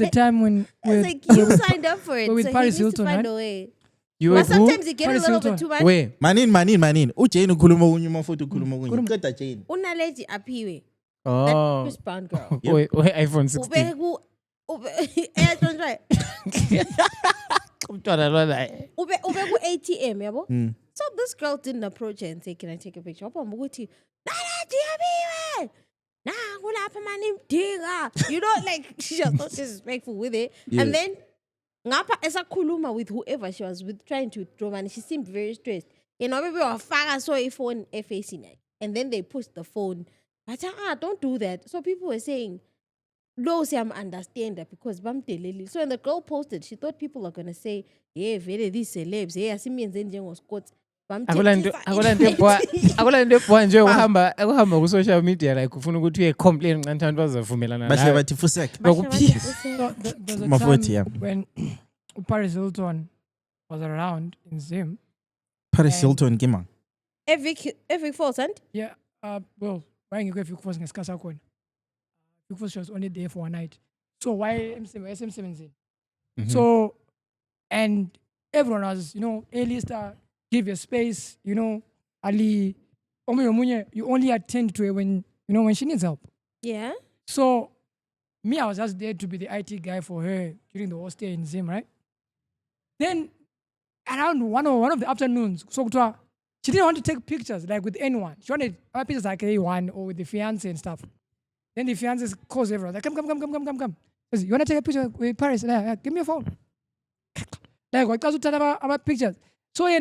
the time when It's like you signed up for it. We're with so Paris he needs Hilton, to find right? a way. You But were who? sometimes you get Paris a little Hilton. bit too much. Where? Manini uJane ukhuluma kunye mafuthi ukhuluma kunye qeda Jane Unaledi aphiwe. Oh. Chris Brown girl. Wait, iPhone 16. Eh, don't try. Umntwana lo la. Ube ku ATM yabo. So this girl didn't approach her and say, "Can I take a picture?" Wapha ukuthi, "Naledi yabiwe." Nah, kulapha mani mdinga. You know, like she just so disrespectful with it. Yes. And then ngapha esakhuluma with whoever she was with trying to draw and she seemed very stressed. You know, maybe wafaka so iphone facing it. And then they pushed the phone. But don't do that. So people were saying, no, I'm understand that because bamdeleli. So when the girl posted, she thought people are gonna say, yeah, very these celebs, yeah, simiyenze njengo Scott. Akula nto ebhoya nje uhamba ku social media like ufuna ukuthi uye complain ncanthi abantu bazavumelana bahle bathi fusek So there's a Mafuthi, time yeah. when Paris Hilton was around in Zim. Paris Hilton kima Every false and Yeah, well, why you go if you was ngesikhathi sakhona? Because she was only there for one night. So why SM17? So, and everyone was, A-lister, give your space, Ali, you only attend to her when, when she needs help. yeah. So, me, I was just there to be the IT guy for her during the whole stay in Zim, right? Then, around one of the afternoons, so she didn't want to take pictures like with anyone. She wanted pictures like A1 or with the fiance and stuff. Then the fiance calls everyone like, come. Says, you want to take a picture with Paris? Yeah, give me your phone. Like, what does about pictures? So, she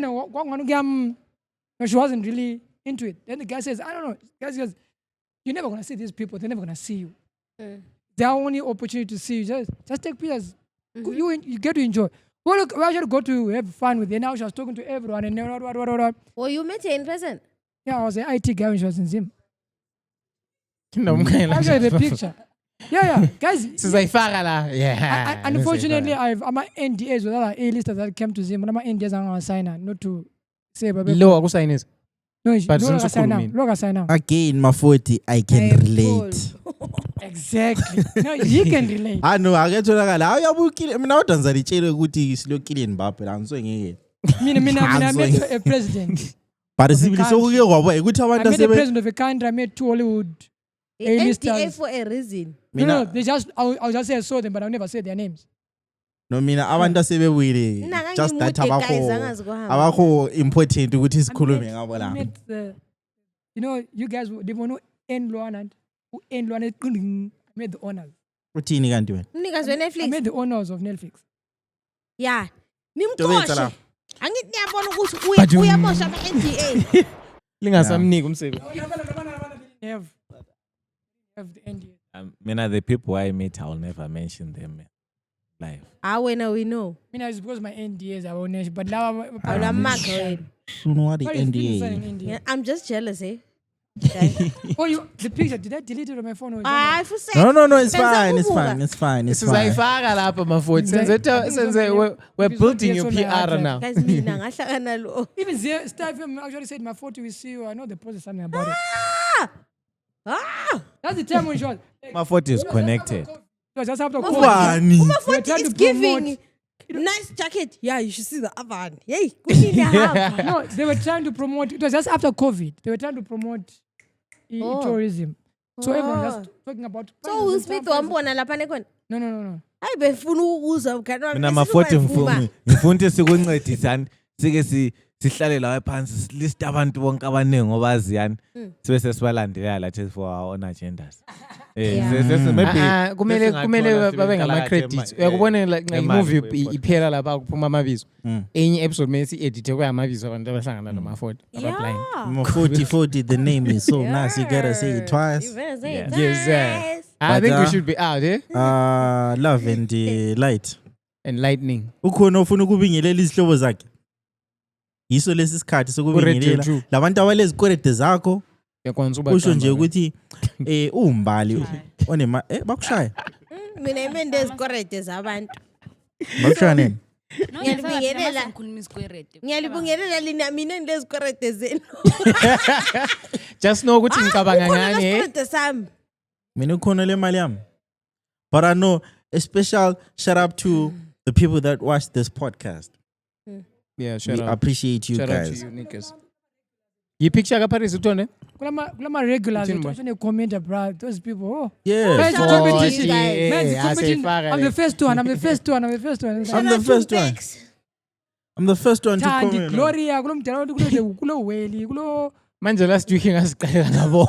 wasn't really into it. Then the guy says, I don't know. The guy says, you're never going to see these people. They're never going to see you. Their only opportunity to see you. Just take pictures. You get to enjoy. Well, look, we actually go to have fun with her. Now she was talking to everyone and what. Well, you met her in person. Yeah, I was an IT guy when she was in Zim. Actually, Actually, the picture. Yeah, guys. Sizayifaka la. Yeah. Unfortunately, I'm NDAs with other A-listers that came to Zim. I'm NDAs I'm gonna sign not to say, but Lo akusayini is. no, but no, sign now. since Look, sign now. again Mafuthi I can relate Exactly. No, he can relate. no aketholakala ayabukile mina kodwa ngizalitshela ukuthi silokile Mbappe la ngizongeke Mina met a president. but sibili sokuke kwabo ukuthi I abantu met a president of a country. I met two Hollywood A-listers. for a reason. No, they just, I'll just say I saw them, but I'll never say their names. No, mina abantu asebewile Mina just that ngangimude, guys, angazi kuhamba. abakho important ukuthi sikhulume ngabo I la. met you know, you guys, they want to end Luan and I met the owners. Uthini kanti wena? Umnikazi I we-Netflix. met the owners of Netflix. Yeah. Tobetsa la. Nimxoshe. Angithi niyabona ukuthi uyamosha ama-NDA. Lingasamniki umsebenzi. They have the NDA. Mina, the people I meet, I'll never mention them live. Wena we know. It's because my NDAs are on but now Awulamanga wena. You know what the What is NDA? signing NDA? Yeah, I'm just jealous, eh? The picture, did I delete it on my phone? For sex. No, it's Benza fine, it's kubuka. fine, it's fine, it's fine. Sizayifaka lapha mafowethu. We're building your PR now. Guys, mina ngahlangana lo. Even Steph actually said my photo will see you. I know the process something about it. That's the time when she was. My photo is connected. It was just after Ubani? They were trying It's to promote. giving nice jacket. Yeah, you should see the Avan. Yay, kunini hapa. No, they were trying to promote. It was just after COVID. They were trying to promote tourism. So everyone was just talking about. So Will Smith wambona lapha nekhona. No. Hayi befuna ukuzwa mkhani wami. Mina mafoti ngifuna sikuncedisana sike sihlale la phansi silist abantu bonke abaningi ngobaziyani sibe sesibalandelela lathi for our own agendas. Kumele babe ngama credits. Uyakubona like movie iphela lapha kuphuma amabizo. Enye episode mase edit kwamabizo abantu abahlangana nomafoti abapplying. 40, the name is so nice. You gotta say it twice. You better say it Yes, twice. I think we should be out, eh? Love and light. Enlightening. Ukhona ofuna ukubingelela izihlobo zakhe. Yiso lesi sikhathi sokubingelela. Labantu abalezi korede zakho. Usho nje ukuthi umbali onema bakushaya. Mina imende ezikorede zabantu. Bakushaya nini? Ngiyalibingelela lina mina ngilezikorede zenu. Just know ukuthi ngicabanga ngani, eh? Isikorede sami. Mina ukhona le mali yami. But I know a special shout out to the people that watch this podcast. Yeah, we appreciate you shout guys. Out to you niggas. You picture ka Paris utone? Kulama regulars they comment bro. Those people. Oh. Yeah. Man, competition. Man, I'm the first one. I'm the first one to comment. Gloria kulomdala ukuthi kulo weli kulo manje last week ngasiqalela nabo.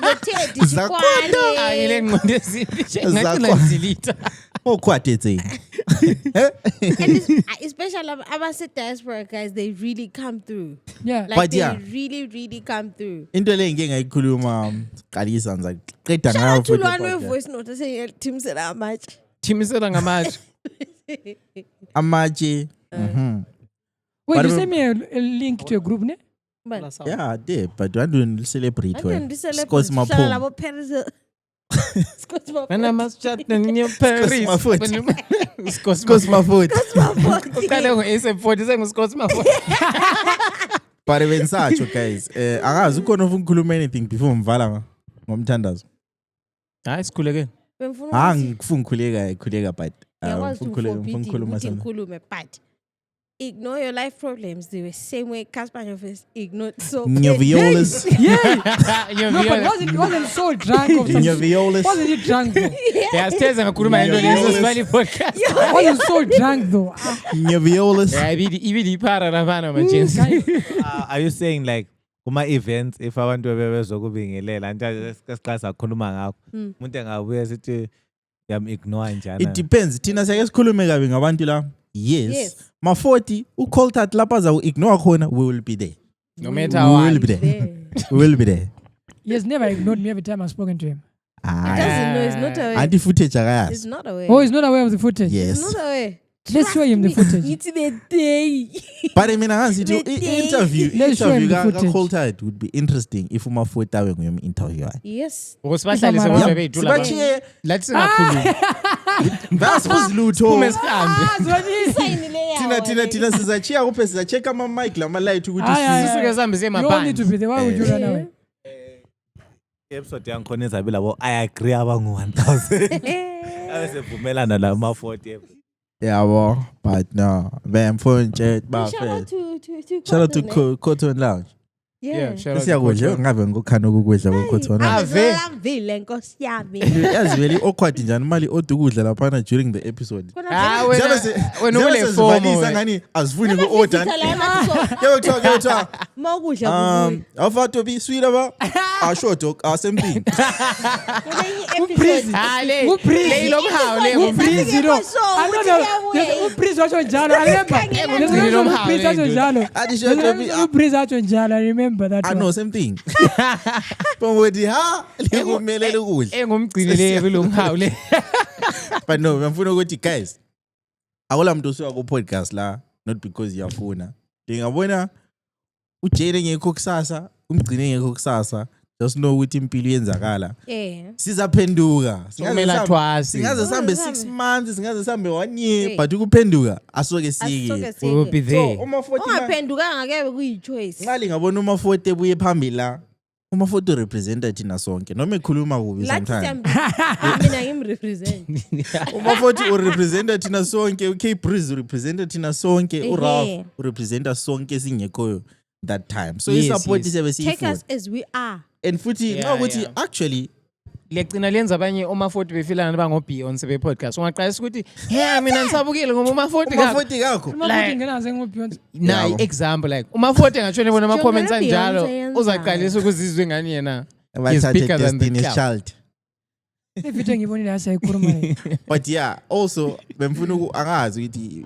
Lothedi Chikwani. Ayile ngqondo ezinhle ngathi ngizilita. Okwathethe. Especially abase diaspora guys, they really come through. Yeah. Like but they yeah. really come through. Into le ngeke ngayikhuluma qalisa ngiza qeda ngayo futhi. Shout out to one voice note saying Timisela amatshe. Timisela ngamatshe. Amatshe. Wait, you send me a link to a group, ne? Yeah, I did, but I don't celebrate. Scott my phone. And must chat in your Paris. My foot. Scott my foot. Ukale ngo-SM40 sengu-Scott my foot. But even such, guys, akazi ukhona ufunkhuluma anything before mvala ngomthandazo. Hayi sikhuleke. Ngifuna khuleka but ngikulume but ignore your life problems the same way Casper Nyovest ignored so your violas. No, but wasn't so drunk of some your violas. Wasn't he drunk though? Yeah, stairs ngakhuluma into lezo smiley podcast. Wasn't so drunk though. Your violas. Yeah, ibidi para ravana majensi. Are you saying like kuma events if abantu bebezokubingelela anti siqasa sakhuluma ngakho umuntu engabuya sithi yam ignore njana? It depends. Thina siyake sikhulume kabi ngabantu la. Yes. Ma 40 ucall that lapha za ignore khona we will be there. No matter what. We will be there. We will be there. He has never ignored me every time I've spoken to him. He doesn't know, he's not aware. Anti footage akayas. He's not aware. Oh, he's not aware of the footage. Yes. He's not aware. Let's show him the footage. It's the day. But I mean, interview footage. Call tight would be interesting if uma 40 awe nguyom interview. Yes. Usibahlalise bonke bethu la. Sibachiye Lathi singakhulumi. That's lutho. Kume sihambe. Thina sizachiya kuphe sizacheck ama mic la light ukuthi sisuke sihambise You all need to be there. Why would you run away? Episode yangikhona izabe labo I agree abangu 1000. Asevumelana la ma 40. Yeah, well, but no. Bam phone chat ba Shout out to Shout out to Cotton Lounge. Yeah. shout out to Siyakudla Coach ngabe ngikukhana ukukudla kokhotona. Ave lamvile nkosi yami. Yazi vele awkward njani mali odukudla lapha during the episode. Ah, wena ule Zibalisa ngani azifuni ku order. Kuthiwa Mawukudla afato bi sweet aba. Sure dog, same thing. Uprizi. Le lokhawu le Uprizi lo. Uprizi wacho njalo. I remember. Uprizi wacho njalo. Uprizi wacho njalo. I remember that. I know same thing. Bongothi ha likumelele ukudla. engumgcini le kulomhawu le. But no, ngifuna ukuthi guys, akula muntu usuka ku podcast la not because iyafuna. Ngiyabona uJane ngekho kusasa, umgcine ngekho kusasa. Just know ukuthi impilo yenzakala. Sizaphenduka. Singaze sambe 6 months, singaze sambe 1 year, but ukuphenduka asoke sike. We will be there. Uma 40 ungaphendukanga kebe kuyi-choice. Ngali ngabona uma 40 ebuye phambili la. Uma 40 representa thina sonke noma ekhuluma kubi sometimes. Mina ngimrepresent. Uma 40 urepresenta thina sonke, uK Breeze urepresenta thina sonke, uRalph urepresenta sonke singekho that time. So Yes, support yes. isebe Take siyifuna. us as we are. And futhi Yeah, ngakuthi yeah. actually Liyagcina lenza abanye uma 40 befilana bango Beyonce be podcast. Ungaqalisa ukuthi hey mina ngisabukile ngoba uma 40 uma 40 kakho. Umafuthi ngenaze ngobeyond. na Yeah. example like uma 40 ngashone bona ama Jonga comments le anjalo Beyonce yenzayo. uzaqalisa ukuzizwe ngani yena. He's Bathathe bigger than the Destiny's club. Child. Ifithe ngibonile asayikhuluma. But yeah, also bemfuna angazi ukuthi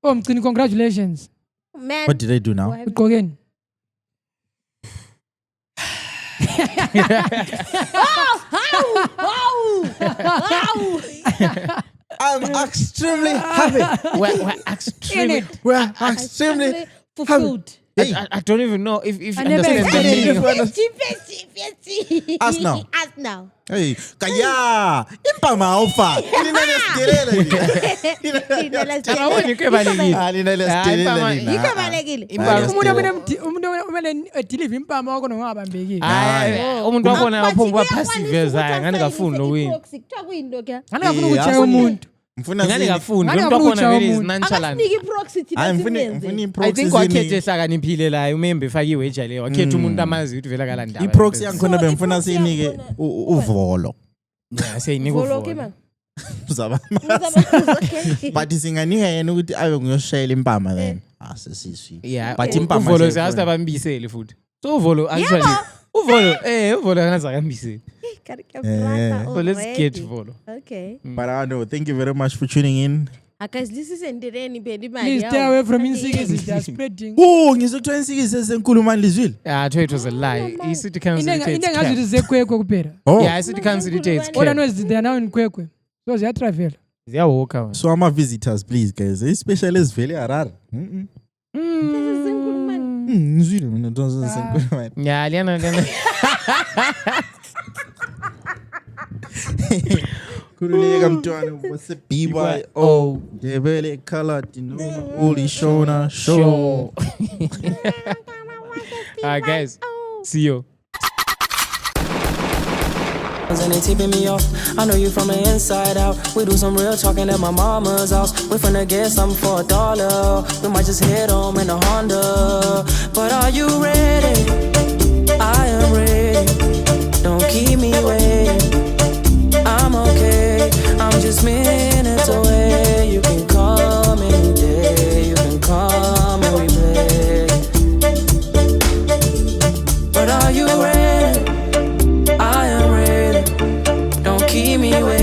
Oh mcini, congratulations. Man. what did I do now? Uqokeni. I'm extremely happy. We're extremely We're extremely fulfilled. Hey, I don't even know if you I never understand the meaning of Fetty. Us now. Us now. hey, kaya impama awufa. Lina lesidelela lina. Awoni ikwebalekile. Lina lesidelela Hayi, lina. Yikho balekile. Impama Umuntu umele deliver impama wakho ngabambekile. umuntu wakhona aphumba passive zayo ngani ngafuni nokwini. Kuthiwa kuyinto ke. Ngani ngafuna ukuchaya umuntu. Mfuna Ngani zini? ngafuni Ngani umuntu wakhona ngafuna vele is umuntu. nonchalant. Akasiniki proxy thina Hayi mfuna simenze. I proxy think wakhethe zini. ehlakaniphile la umembe fakiwe ejale wakhetha umuntu amazi ukuthi vela kala ndaba. Iproxy yankhona So, bemfuna iproxy sinike yankhona- uvolo. Seyinika Volo uvolo. ke man. Uzaba. Okay. But singanika yena ukuthi abe nguyoshayela impama then. Sesiswi. Yeah, But impama uvolo siyayifuna. siyasta bambisele futhi. So uvolo actually uvolo akaza kambisele. Gotta get brother So let's get already. uvolo. Okay. But I know. Thank you very much for tuning in. Guys, this is endereni bendi mali. Please stay away from insikizi. They are spreading. Oh, ngizothiwa insikizi senkulu manje lizwile. Yeah, I thought it was a lie. City council Inenga dictates. ngazi zekwekwe kuphela. Oh. Yeah, city council dictates. All I know is they are now in Kwekwe. So they are travel. Ziyawoka. So I'm visitors, please, guys. Especially as vele Harar. Ngizwile mina ntona senkulu manje. Yeah, liana. Khululeka mntwana wase B-boy. Oh, Debele colored, Uli Shona show. Alright, guys. See you. And they tipping me off. I know you from the inside out. We do some real talking at my mama's house. We finna get something for $1. We might just head home in a Honda. But are you ready? I am ready. Don't keep me waiting. I'm okay. I'm just minutes away. You can call me any day. You can call me we play. But are you ready? I am ready. Don't keep me waiting.